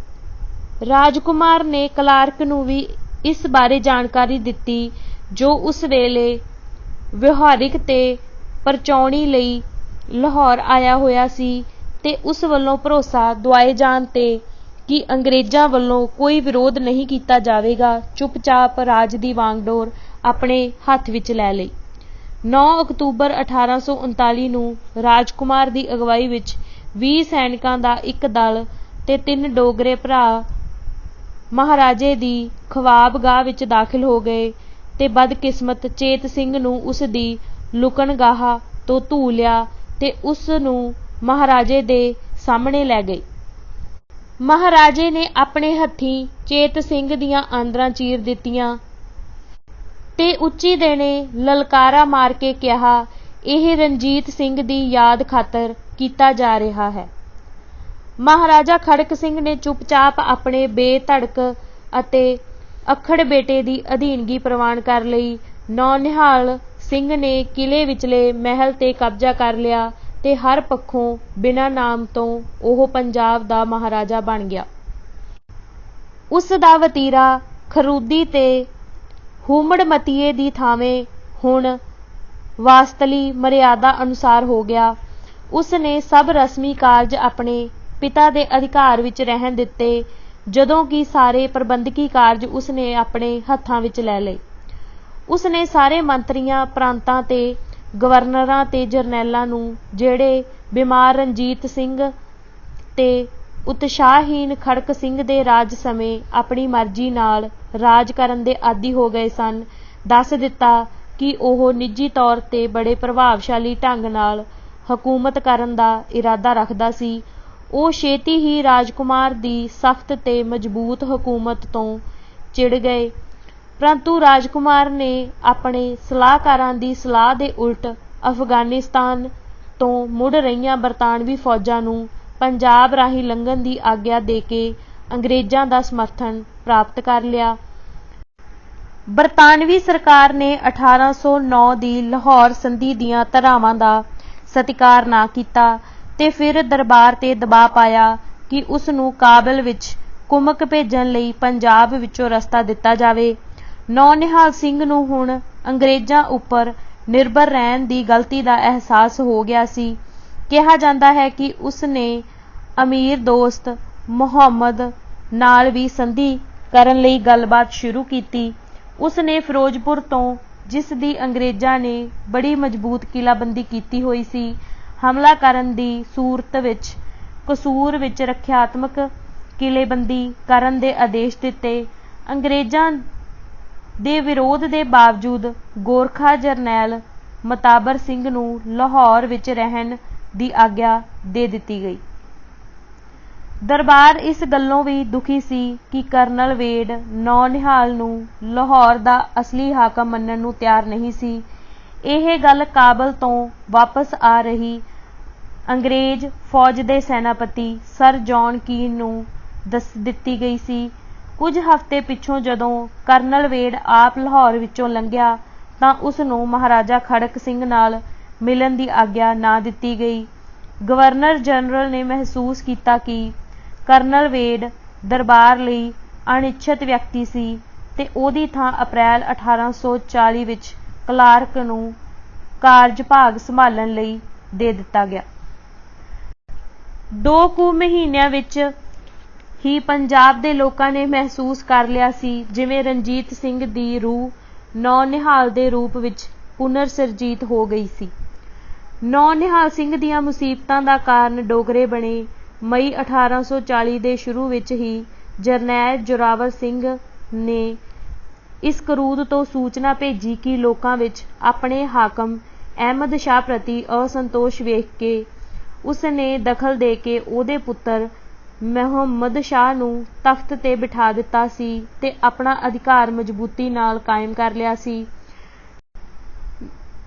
ਰਾਜਕੁਮਾਰ ਨੇ ਕਲਾਰਕ ਨੂੰ ਵੀ ਇਸ ਬਾਰੇ ਜਾਣਕਾਰੀ ਦਿੱਤੀ, ਜੋ ਉਸ ਵੇਲੇ ਵਿਹਾਰਿਕ ਤੇ ਪਰਚਾਉਣੀ ਲਈ ਲਾਹੌਰ ਆਇਆ ਹੋਇਆ ਸੀ, ਤੇ ਉਸ ਵੱਲੋਂ ਭਰੋਸਾ ਦੁਆਏ ਜਾਣ ਤੇ ਕਿ ਅੰਗਰੇਜ਼ਾਂ ਵੱਲੋਂ ਕੋਈ ਵਿਰੋਧ ਨਹੀਂ ਕੀਤਾ ਜਾਵੇਗਾ, ਚੁੱਪਚਾਪ ਰਾਜ ਦੀ ਵਾਂਗਡੋਰ ਆਪਣੇ ਹੱਥ ਵਿੱਚ ਲੈ ਲਈ। 9 ਅਕਤੂਬਰ 1839 ਨੂੰ ਰਾਜਕੁਮਾਰ ਦੀ ਅਗਵਾਈ ਵਿੱਚ 20 ਸੈਨਿਕਾਂ ਦਾ ਇੱਕ ਦਲ ਤੇ 3 ਡੋਗਰੇ ਭਰਾ ਮਹਾਰਾਜੇ ਦੀ ਖਵਾਬਗਾਹ ਵਿੱਚ ਦਾਖਲ ਹੋ ਗਏ ਤੇ ਬਦਕਿਸਮਤ ਚੇਤ ਸਿੰਘ ਨੂੰ ਉਸ ਦੀ ਲੁਕਣਗਾਹ ਤੋਂ ਧੂ ਲਿਆ ਤੇ ਉਸ ਨੂੰ ਮਹਾਰਾਜੇ ਦੇ ਸਾਹਮਣੇ ਲੈ ਗਏ। ਮਹਾਰਾਜੇ ਨੇ ਆਪਣੇ ਹੱਥੀਂ ਚੇਤ ਸਿੰਘ ਦੀਆਂ ਆਂਦਰਾਂ ਚੀਰ ਦਿੱਤੀਆਂ ਤੇ ਉੱਚੀ ਦੇਣੇ ਲਲਕਾਰਾ ਮਾਰ ਕੇ ਕਿਹਾ, ਇਹ ਰਣਜੀਤ ਸਿੰਘ ਦੀ ਯਾਦ ਖਾਤਰ ਕੀਤਾ ਜਾ ਰਿਹਾ ਹੈ। ਮਹਾਰਾਜਾ ਖੜਕ ਸਿੰਘ ਨੇ ਚੁੱਪਚਾਪ ਆਪਣੇ ਬੇਧੜਕ ਅਤੇ ਅੱਖੜ ਬੇਟੇ ਦੀ ਅਧੀਨਗੀ ਪ੍ਰਵਾਨ ਕਰ ਲਈ। ਨੌਨਿਹਾਲ ਸਿੰਘ ਨੇ ਕਿਲੇ ਵਿਚਲੇ ਮਹਿਲ ਤੇ ਕਬਜ਼ਾ ਕਰ ਲਿਆ ਤੇ ਹਰ ਪੱਖੋਂ ਬਿਨਾਂ ਨਾਮ ਤੋਂ ਉਹ ਪੰਜਾਬ ਦਾ ਮਹਾਰਾਜਾ ਬਣ ਗਿਆ। ਉਸ ਦਾ ਵਤੀਰਾ ਖਰੂਦੀ ਤੇ ਹੁਮੜਮਤੀਏ ਦੀ ਥਾਵੇਂ ਹੁਣ ਵਾਸਤਲੀ ਮਰਿਆਦਾ ਅਨੁਸਾਰ ਹੋ ਗਿਆ। ਉਸ ਨੇ ਸਭ ਰਸਮੀ ਕਾਰਜ ਆਪਣੇ ਪਿਤਾ ਦੇ ਅਧਿਕਾਰ ਵਿੱਚ ਰਹਿਣ ਦਿੱਤੇ, ਜਦੋਂ ਕਿ ਸਾਰੇ ਪ੍ਰਬੰਧਕੀ ਕਾਰਜ ਉਸ ਨੇ ਆਪਣੇ ਹੱਥਾਂ ਵਿੱਚ ਲੈ ਲਏ। ਉਸ ਨੇ ਸਾਰੇ ਮੰਤਰੀਆਂ, ਪ੍ਰਾਂਤਾਂ ਤੇ ਗਵਰਨਰਾਂ ਤੇ ਜਰਨੈਲਾਂ ਨੂੰ, ਜਿਹੜੇ ਬਿਮਾਰ ਰਣਜੀਤ ਸਿੰਘ ਤੇ ਉਤਸ਼ਾਹਹੀਣ ਖੜਕ ਸਿੰਘ ਦੇ ਰਾਜ ਸਮੇਂ ਆਪਣੀ ਮਰਜ਼ੀ ਨਾਲ ਰਾਜ ਕਰਨ ਦੇ ਆਦੀ ਹੋ ਗਏ ਸਨ, ਦੱਸ ਦਿੱਤਾ ਕਿ ਉਹ ਨਿੱਜੀ ਤੌਰ ਤੇ ਬੜੇ ਪ੍ਰਭਾਵਸ਼ਾਲੀ ਢੰਗ ਨਾਲ ਹਕੂਮਤ ਕਰਨ ਦਾ ਇਰਾਦਾ ਰੱਖਦਾ ਸੀ। ਉਹ ਛੇਤੀ ਹੀ ਰਾਜਕੁਮਾਰ ਦੀ ਸਖਤ ਤੇ ਮਜ਼ਬੂਤ ਹਕੂਮਤ ਤੋਂ ਚਿੜ ਗਏ, ਪਰੰਤੂ ਰਾਜਕੁਮਾਰ ਨੇ ਆਪਣੇ ਸਲਾਹਕਾਰਾਂ ਦੀ ਸਲਾਹ ਦੇ ਉਲਟ ਅਫਗਾਨਿਸਤਾਨ ਤੋਂ ਮੁੜ ਰਹੀਆਂ ਬਰਤਾਨਵੀ ਫੌਜਾਂ ਨੂੰ ਪੰਜਾਬ ਰਾਹੀਂ ਲੰਘਣ ਦੀ ਆਗਿਆ ਦੇ ਕੇ ਅੰਗਰੇਜ਼ਾਂ ਦਾ ਸਮਰਥਨ ਪ੍ਰਾਪਤ ਕਰ ਲਿਆ। ਬਰਤਾਨਵੀ ਸਰਕਾਰ ਨੇ 1809 ਦੀ ਲਾਹੌਰ ਸੰਧੀ ਦੀਆਂ ਧਾਰਾਵਾਂ ਦਾ ਸਤਿਕਾਰ ਨਾ ਕੀਤਾ ਤੇ ਫਿਰ ਦਰਬਾਰ ਤੇ ਦਬਾਅ ਪਾਇਆ ਕਿ ਉਸ ਨੂੰ ਕਾਬਲ ਵਿੱਚ ਕੁਮਕ ਭੇਜਣ ਲਈ ਪੰਜਾਬ ਵਿੱਚੋਂ ਰਸਤਾ ਦਿੱਤਾ ਜਾਵੇ। ਨੌਨਿਹਾਲ ਸਿੰਘ ਨੂੰ ਹੁਣ ਅੰਗਰੇਜ਼ਾਂ ਉੱਪਰ ਨਿਰਭਰ ਰਹਿਣ ਦੀ ਗਲਤੀ ਦਾ ਅਹਿਸਾਸ ਹੋ ਗਿਆ ਸੀ। ਕਿਹਾ ਜਾਂਦਾ ਹੈ ਕਿ ਉਸ ਨੇ ਅਮੀਰ ਦੋਸਤ ਮੁਹੰਮਦ ਨਾਲ ਵੀ ਸੰਧੀ ਕਰਨ ਲਈ ਗੱਲਬਾਤ ਸ਼ੁਰੂ ਕੀਤੀ। ਉਸ ਨੇ ਫਿਰੋਜ਼ਪੁਰ ਤੋਂ, ਜਿਸ ਦੀ ਅੰਗਰੇਜ਼ਾਂ ਨੇ ਬੜੀ ਮਜ਼ਬੂਤ ਕਿਲਾਬੰਦੀ ਕੀਤੀ ਹੋਈ ਸੀ, ਹਮਲਾ ਕਰਨ ਦੀ ਸੂਰਤ ਵਿੱਚ ਕਸੂਰ ਵਿੱਚ ਰੱਖਿਆਤਮਕ ਕਿਲੇਬੰਦੀ ਕਰਨ ਦੇ ਆਦੇਸ਼ ਦਿੱਤੇ। ਅੰਗਰੇਜ਼ਾਂ ਦੇ ਵਿਰੋਧ ਦੇ ਬਾਵਜੂਦ ਗੋਰਖਾ ਜਰਨੈਲ ਮਤਾਬਰ ਸਿੰਘ ਨੂੰ ਲਾਹੌਰ ਵਿੱਚ ਰਹਿਣ ਦੀ ਆਗਿਆ ਦੇ ਦਿੱਤੀ ਗਈ। ਦਰਬਾਰ ਇਸ ਗੱਲੋਂ ਵੀ ਦੁਖੀ ਸੀ ਕਿ ਕਰਨਲ ਵੇਡ ਨੌਨਿਹਾਲ ਨੂੰ ਲਾਹੌਰ ਦਾ ਅਸਲੀ ਹਾਕਮ ਮੰਨਣ ਨੂੰ ਤਿਆਰ ਨਹੀਂ ਸੀ। ਇਹ ਗੱਲ ਕਾਬਲ ਤੋਂ ਵਾਪਸ ਆ ਰਹੀ ਅੰਗਰੇਜ਼ ਫੌਜ ਦੇ ਸੈਨਾਪਤੀ ਸਰ ਜੌਨ ਕੀਨ ਨੂੰ ਦੱਸ ਦਿੱਤੀ ਗਈ ਸੀ। ਕੁਝ ਹਫ਼ਤੇ ਪਿੱਛੋਂ ਜਦੋਂ ਕਰਨਲ ਵੇਡ ਆਪ ਲਾਹੌਰ ਵਿੱਚੋਂ ਲੰਘਿਆ ਤਾਂ ਉਸ ਨੂੰ ਮਹਾਰਾਜਾ ਖੜਕ ਸਿੰਘ ਨਾਲ ਮਿਲਣ ਦੀ ਆਗਿਆ ਨਾ ਦਿੱਤੀ ਗਈ। ਗਵਰਨਰ ਜਨਰਲ ਨੇ ਮਹਿਸੂਸ ਕੀਤਾ ਕਿ ਕਰਨਲ ਵੇਡ ਦਰਬਾਰ ਲਈ ਅਣਇੱਛਤ ਵਿਅਕਤੀ ਸੀ ਤੇ ਉਹਦੀ ਥਾਂ ਅਪ੍ਰੈਲ 1840 ਵਿੱਚ ਕਲਾਰਕ ਨੂੰ ਕਾਰਜਭਾਗ ਸੰਭਾਲਣ ਲਈ ਦੇ ਦਿੱਤਾ ਗਿਆ। ਦੋ ਕੁ ਮਹੀਨਿਆਂ ਵਿੱਚ ਹੀ ਪੰਜਾਬ ਦੇ ਲੋਕਾਂ ਨੇ ਮਹਿਸੂਸ ਕਰ ਲਿਆ ਸੀ ਜਿਵੇਂ ਰਣਜੀਤ ਸਿੰਘ ਦੀ ਰੂਹ ਨੌ-ਨਿਹਾਲ ਦੇ ਰੂਪ ਵਿੱਚ ਪੁਨਰ ਸਿਰਜੀਤ ਹੋ ਗਈ ਸੀ। ਨੌ-ਨਿਹਾਲ ਸਿੰਘ ਦੀਆਂ ਮੁਸੀਬਤਾਂ ਦਾ ਕਾਰਨ ਡੋਗਰੇ ਬਣੇ। ਮਈ 1840 ਦੇ ਸ਼ੁਰੂ ਵਿੱਚ ਹੀ ਜਰਨੈਲ ਜ਼ੋਰਾਵਰ ਸਿੰਘ ਨੇ ਇਸ ਕਰੂਰ ਤੋਂ ਸੂਚਨਾ ਭੇਜੀ ਕਿ ਲੋਕਾਂ ਵਿੱਚ ਆਪਣੇ ਹਾਕਮ ਅਹਿਮਦ ਸ਼ਾਹ ਪ੍ਰਤੀ ਅਸੰਤੋਸ਼ ਵੇਖ ਕੇ ਉਸ ਨੇ ਦਖਲ ਦੇ ਕੇ ਉਹਦੇ ਪੁੱਤਰ ਮੁਹੰਮਦ ਸ਼ਾਹ ਨੂੰ ਤਖਤ ਤੇ ਬਿਠਾ ਦਿੱਤਾ ਸੀ ਤੇ ਆਪਣਾ ਅਧਿਕਾਰ ਮਜ਼ਬੂਤੀ ਨਾਲ ਕਾਇਮ ਕਰ ਲਿਆ ਸੀ।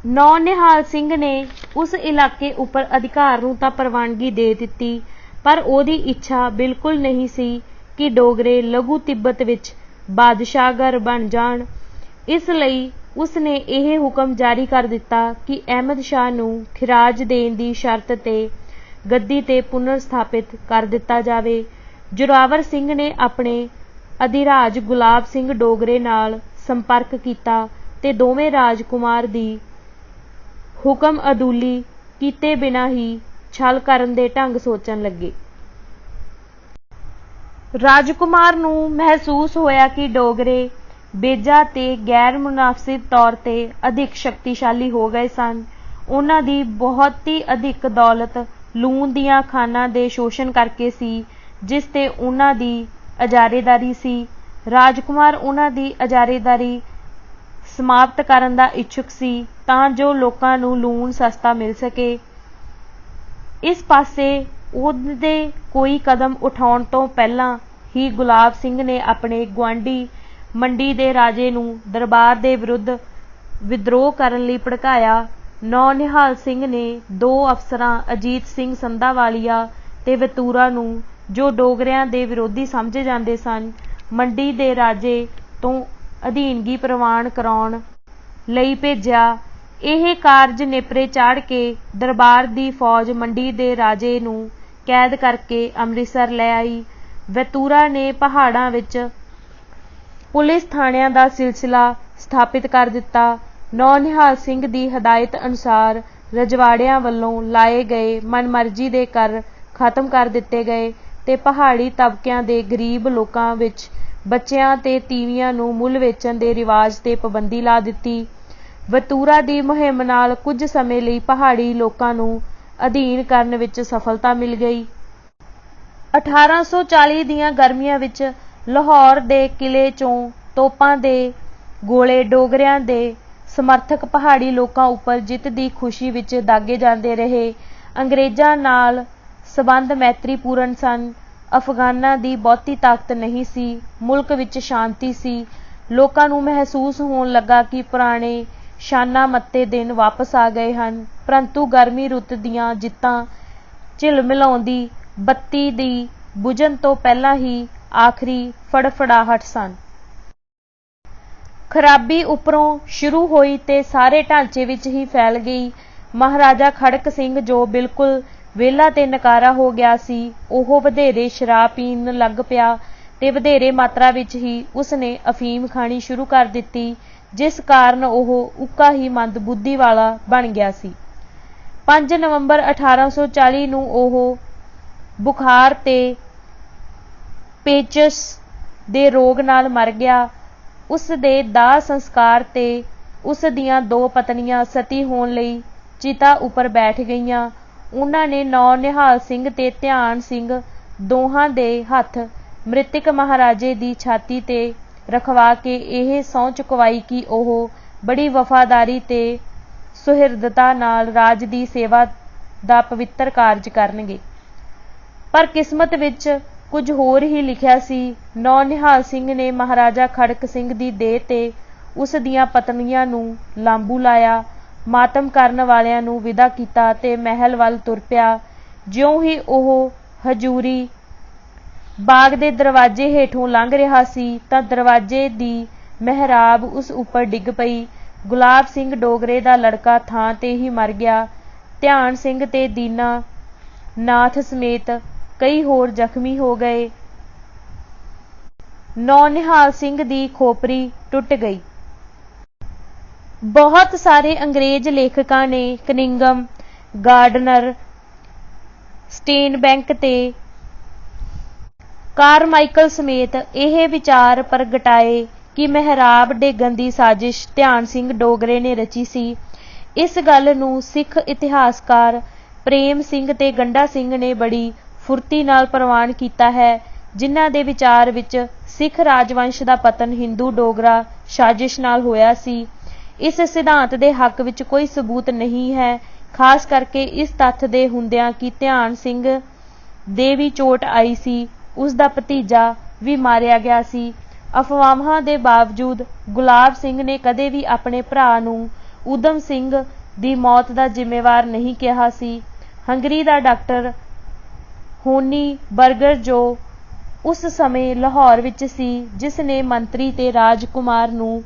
ਨੌ-ਨਿਹਾਲ ਸਿੰਘ ਨੇ ਉਸ ਇਲਾਕੇ ਉੱਪਰ ਅਧਿਕਾਰ ਨੂੰ ਤਾਂ ਪ੍ਰਵਾਨਗੀ ਦੇ ਦਿੱਤੀ, ਪਰ ਉਹਦੀ ਇੱਛਾ ਬਿਲਕੁਲ ਨਹੀਂ ਸੀ ਕਿ ਡੋਗਰੇ ਲਘੂ ਤਿੱਬਤ ਵਿੱਚ ਬਾਦਸ਼ਾਹਗਰ ਬਣ ਜਾਣ। ਇਸ ਲਈ ਉਸ ਨੇ ਇਹ ਹੁਕਮ ਜਾਰੀ ਕਰ ਦਿੱਤਾ ਕਿ ਅਹਿਮਦ ਸ਼ਾਹ ਨੂੰ ਖਿਰਾਜ ਦੇਣ ਦੀ ਸ਼ਰਤ ਤੇ ਗੱਦੀ ਤੇ ਪੁਨਰ ਸਥਾਪਿਤ ਕਰ ਦਿੱਤਾ ਜਾਵੇ। ਜ਼ੋਰਾਵਰ ਸਿੰਘ ਨੇ ਆਪਣੇ ਅਧਿਰਾਜ ਗੁਲਾਬ ਸਿੰਘ ਡੋਗਰੇ ਨਾਲ ਸੰਪਰਕ ਕੀਤਾ ਤੇ ਦੋਵੇਂ ਰਾਜਕੁਮਾਰ ਦੀ ਹੁਕਮ ਅਦੂਲੀ ਕੀਤੇ ਬਿਨਾਂ ਹੀ ਛਲ ਕਰਨ ਦੇ ਢੰਗ ਸੋਚਣ ਲੱਗੇ। ਰਾਜਕੁਮਾਰ ਨੂੰ ਮਹਿਸੂਸ ਹੋਇਆ ਕਿ ਡੋਗਰੇ ਬੇਜਾ ਤੇ ਗੈਰ ਮੁਨਾਸਿਬ ਤੌਰ ਤੇ ਅਧਿਕ ਸ਼ਕਤੀਸ਼ਾਲੀ ਹੋ ਗਏ ਸਨ। ਉਹਨਾਂ ਦੀ ਬਹੁਤੀ ਅਧਿਕ ਦੌਲਤ ਲੂਣ ਦੀਆਂ ਖਾਣਾਂ ਦੇ ਸ਼ੋਸ਼ਣ ਕਰਕੇ ਸੀ, ਜਿਸ ਤੇ ਉਹਨਾਂ ਦੀ ਅਜਾਰੇਦਾਰੀ ਸੀ। ਰਾਜਕੁਮਾਰ ਉਹਨਾਂ ਦੀ ਅਜਾਰੇਦਾਰੀ ਸਮਾਪਤ ਕਰਨ ਦਾ ਇੱਛੁਕ ਸੀ ਤਾਂ ਜੋ ਲੋਕਾਂ ਨੂੰ ਲੂਣ ਸਸਤਾ ਮਿਲ ਸਕੇ। ਇਸ ਪਾਸੇ ਉਹਦੇ ਕੋਈ ਕਦਮ ਉਠਾਉਣ ਤੋਂ ਪਹਿਲਾਂ ਹੀ ਗੁਲਾਬ ਸਿੰਘ ਨੇ ਆਪਣੇ ਗੁਆਂਢੀ ਮੰਡੀ ਦੇ ਰਾਜੇ ਨੂੰ ਦਰਬਾਰ ਦੇ ਵਿਰੁੱਧ ਵਿਦਰੋਹ ਕਰਨ ਲਈ ਭੜਕਾਇਆ। ਨੌ-ਨਿਹਾਲ ਸਿੰਘ ਨੇ ਦੋ ਅਫਸਰਾਂ ਅਜੀਤ ਸਿੰਘ ਸੰਧਾਵਾਲੀਆ ਤੇ ਵਤੂਰਾ ਨੂੰ, ਜੋ ਡੋਗਰਿਆਂ ਦੇ ਵਿਰੋਧੀ ਸਮਝੇ ਜਾਂਦੇ ਸਨ, ਮੰਡੀ ਦੇ ਰਾਜੇ ਤੋਂ ਅਧੀਨਗੀ ਪ੍ਰਵਾਨ ਕਰਾਉਣ ਲਈ ਭੇਜਿਆ। ਇਹ ਕਾਰਜ ਨੇਪਰੇ ਚਾੜ ਕੇ ਦਰਬਾਰ ਦੀ ਫੌਜ ਮੰਡੀ ਦੇ ਰਾਜੇ ਨੂੰ ਕੈਦ ਕਰਕੇ ਅੰਮ੍ਰਿਤਸਰ ਲੈ ਆਈ। ਵਤੂਰਾ ਨੇ ਪਹਾੜਾਂ ਵਿੱਚ ਪੁਲਿਸ ਥਾਣਿਆਂ ਦਾ ਸਿਲਸਿਲਾ ਸਥਾਪਿਤ ਕਰ ਦਿੱਤਾ। ਨੌ-ਨਿਹਾਲ ਸਿੰਘ ਦੀ ਹਦਾਇਤ ਅਨੁਸਾਰ ਰਜਵਾੜਿਆਂ ਵੱਲੋਂ ਲਾਏ ਗਏ ਮਨਮਰਜ਼ੀ ਦੇ ਕਰ ਖਤਮ ਕਰ ਦਿੱਤੇ ਗਏ ਤੇ ਪਹਾੜੀ ਤਬਕਿਆਂ ਦੇ ਗਰੀਬ ਲੋਕਾਂ ਵਿੱਚ ਬੱਚਿਆਂ ਤੇ ਤੀਵੀਆਂ ਨੂੰ ਮੁੱਲ ਵੇਚਣ ਦੇ ਰਿਵਾਜ ਤੇ ਪਾਬੰਦੀ ਲਾ ਦਿੱਤੀ। ਵਤੂਰਾ ਦੀ ਮੁਹਿੰਮ ਨਾਲ ਕੁਝ ਸਮੇਂ ਲਈ ਪਹਾੜੀ ਲੋਕਾਂ ਨੂੰ ਅਧੀਨ ਕਰਨ ਵਿੱਚ ਸਫਲਤਾ ਮਿਲ ਗਈ। 1840 ਦੀਆਂ ਗਰਮੀਆਂ ਵਿੱਚ ਲਾਹੌਰ ਦੇ ਕਿਲੇ ਚੋਂ ਤੋਪਾਂ ਦੇ ਗੋਲੇ ਡੋਗਰਿਆਂ ਦੇ ਸਮਰਥਕ ਪਹਾੜੀ ਲੋਕਾਂ ਉੱਪਰ ਜਿੱਤ ਦੀ ਖੁਸ਼ੀ ਵਿੱਚ ਦਾਗੇ ਜਾਂਦੇ ਰਹੇ। ਅੰਗਰੇਜ਼ਾਂ ਨਾਲ ਸਬੰਧ ਮੈਤਰੀਪੂਰਨ ਸਨ। ਅਫਗਾਨਾਂ ਦੀ ਬਹੁਤੀ ਤਾਕਤ ਨਹੀਂ ਸੀ। ਮੁਲਕ ਵਿੱਚ ਸ਼ਾਂਤੀ ਸੀ। ਲੋਕਾਂ ਨੂੰ ਮਹਿਸੂਸ ਹੋਣ ਲੱਗਾ ਕਿ ਪੁਰਾਣੇ ਸ਼ਾਨਾ ਮੱਤੇ ਦਿਨ ਵਾਪਸ ਆ ਗਏ ਹਨ, ਪਰੰਤੂ ਗਰਮੀ ਰੁੱਤ ਦੀਆਂ ਜਿੱਤਾਂ ਝਿਲਮਿਲਾਉਂਦੀ ਬੱਤੀ ਦੀ ਬੁਝਣ ਤੋਂ ਪਹਿਲਾਂ ਹੀ ਆਖਰੀ ਫੜਫੜਾਹਟ ਸਨ। ਖਰਾਬੀ ਉੱਪਰੋਂ ਸ਼ੁਰੂ ਹੋਈ ਤੇ ਸਾਰੇ ਢਾਂਚੇ ਵਿੱਚ ਹੀ ਫੈਲ ਗਈ। ਮਹਾਰਾਜਾ ਖੜਕ ਸਿੰਘ, ਜੋ ਬਿਲਕੁਲ ਵਿਹਲਾ ਤੇ ਨਕਾਰਾ ਹੋ ਗਿਆ ਸੀ, ਉਹ ਵਧੇਰੇ ਸ਼ਰਾਬ ਪੀਣ ਲੱਗ ਪਿਆ ਤੇ ਵਧੇਰੇ ਮਾਤਰਾ ਵਿੱਚ ਹੀ ਉਸਨੇ ਅਫੀਮ ਖਾਣੀ ਸ਼ੁਰੂ ਕਰ ਦਿੱਤੀ, ਜਿਸ ਕਾਰਨ ਉਹ ਉੱਕਾ ਹੀ ਮੰਦਬੁੱਧੀ ਵਾਲਾ ਬਣ ਗਿਆ ਸੀ। 5 ਨਵੰਬਰ 1840 ਨੂੰ ਉਹ ਬੁਖਾਰ ਤੇ ਪੇਚਸ ਦੇ ਰੋਗ ਨਾਲ ਮਰ ਗਿਆ। ਉਸ ਦੇ ਦਾਹ ਸੰਸਕਾਰ ਤੇ ਉਸ ਦੀਆਂ ਦੋ ਪਤਨੀਆਂ ਸਤੀ ਹੋਣ ਲਈ ਚਿਤਾ ਉੱਪਰ ਬੈਠ ਗਈਆਂ। ਉਹਨਾਂ ਨੇ ਨੌ-ਨਿਹਾਲ ਸਿੰਘ ਤੇ ਧਿਆਨ ਸਿੰਘ ਦੋਹਾਂ ਦੇ ਹੱਥ ਮ੍ਰਿਤਕ ਮਹਾਰਾਜੇ ਦੀ ਛਾਤੀ ਤੇ ਰਖਵਾ ਕੇ ਇਹ ਸਹੁੰ ਚੁਕਵਾਈ ਕਿ ਉਹ ਬੜੀ ਵਫਾਦਾਰੀ ਤੇ ਸੁਹਿਰਦਤਾ ਨਾਲ ਰਾਜ ਦੀ ਸੇਵਾ ਦਾ ਪਵਿੱਤਰ ਕਾਰਜ ਕਰਨਗੇ। ਪਰ ਕਿਸਮਤ ਵਿੱਚ ਕੁਝ ਹੋਰ ਹੀ ਲਿਖਿਆ ਸੀ। ਨੌ-ਨਿਹਾਲ ਸਿੰਘ ਨੇ ਮਹਾਰਾਜਾ ਖੜਕ ਸਿੰਘ ਦੀ ਦੇਹ ਤੇ ਉਸ ਦੀਆਂ ਪਤਨੀਆਂ ਨੂੰ ਲਾਂਬੂ ਲਾਇਆ, ਮਾਤਮ ਕਰਨ ਵਾਲਿਆਂ ਨੂੰ ਵਿਦਾ ਕੀਤਾ ਤੇ ਮਹਿਲ ਵੱਲ ਤੁਰ ਪਿਆ। ਜਿਉਂ ਹੀ ਉਹ ਹਜੂਰੀ ਬਾਗ ਦੇ ਦਰਵਾਜ਼ੇ ਹੇਠੋਂ ਲੰਘ ਰਿਹਾ ਸੀ ਤਾਂ ਦਰਵਾਜ਼ੇ ਦੀ ਮਿਹਰਾਬ ਉਸ ਉੱਪਰ ਡਿੱਗ ਪਈ। ਗੁਲਾਬ ਸਿੰਘ ਡੋਗਰੇ ਦਾ ਲੜਕਾ ਥਾਂ ਤੇ ਹੀ ਮਰ ਗਿਆ। ਧਿਆਨ ਸਿੰਘ ਤੇ ਦੀਨਾ ਨਾਥ ਸਮੇਤ ਕਈ ਹੋਰ ਜ਼ਖਮੀ ਹੋ ਗਏ। ਨੌ-ਨਿਹਾਲ ਸਿੰਘ ਦੀ ਖੋਪਰੀ ਟੁੱਟ ਗਈ। ਬਹੁਤ ਸਾਰੇ ਅੰਗਰੇਜ਼ ਲੇਖਕਾਂ ਨੇ ਕਨਿੰਗਮ, ਗਾਰਡਨਰ, ਸਟੇਨਬੈਂਕ ਤੇ ਕਾਰਮਾਈਕਲ ਸਮੇਤ ਇਹ ਵਿਚਾਰ ਪ੍ਰਗਟਾਏ ਕਿ ਮਹਿਰਾਬ ਡੇਗਣ ਦੀ ਸਾਜ਼ਿਸ਼ ਧਿਆਨ ਸਿੰਘ ਡੋਗਰੇ ਨੇ ਰਚੀ ਸੀ। ਇਸ ਗੱਲ ਨੂੰ ਸਿੱਖ ਇਤਿਹਾਸਕਾਰ ਪ੍ਰੇਮ ਸਿੰਘ ਤੇ ਗੰਡਾ ਸਿੰਘ ਨੇ ਬੜੀ ਫੁਰਤੀ ਨਾਲ ਪ੍ਰਵਾਨ ਕੀਤਾ ਹੈ, ਜਿਨ੍ਹਾਂ ਦੇ ਵਿਚਾਰ ਵਿੱਚ ਸਿੱਖ ਰਾਜਵੰਸ਼ ਦਾ ਪਤਨ ਹਿੰਦੂ ਡੋਗਰਾ ਸਾਜ਼ਿਸ਼ ਨਾਲ ਹੋਇਆ ਸੀ। ਇਸ ਸਿਧਾਂਤ ਦੇ ਹੱਕ ਵਿੱਚ ਕੋਈ ਸਬੂਤ ਨਹੀਂ ਹੈ, ਖਾਸ ਕਰਕੇ ਇਸ ਤੱਥ ਦੇ ਹੁੰਦਿਆਂ ਕਿ ਧਿਆਨ ਸਿੰਘ ਦੇ ਵੀ ਚੋਟ ਆਈ ਸੀ, ਉਸ ਦਾ ਭਤੀਜਾ ਵੀ ਮਾਰਿਆ ਗਿਆ ਸੀ। ਅਫਵਾਹਾਂ ਦੇ ਬਾਵਜੂਦ ਗੁਲਾਬ ਸਿੰਘ ਨੇ ਕਦੇ ਵੀ ਆਪਣੇ ਭਰਾ ਨੂੰ ਊਧਮ ਸਿੰਘ ਦੀ ਮੌਤ ਦਾ ਜ਼ਿੰਮੇਵਾਰ ਨਹੀਂ ਕਿਹਾ ਸੀ। ਹੰਗਰੀ ਦਾ ਡਾਕਟਰ ਹੋਨੀ ਬਰਗਰ, ਜੋ ਉਸ ਸਮੇਂ ਲਾਹੌਰ ਵਿੱਚ ਸੀ, ਜਿਸ ਨੇ ਮੰਤਰੀ ਤੇ ਰਾਜਕੁਮਾਰ ਨੂੰ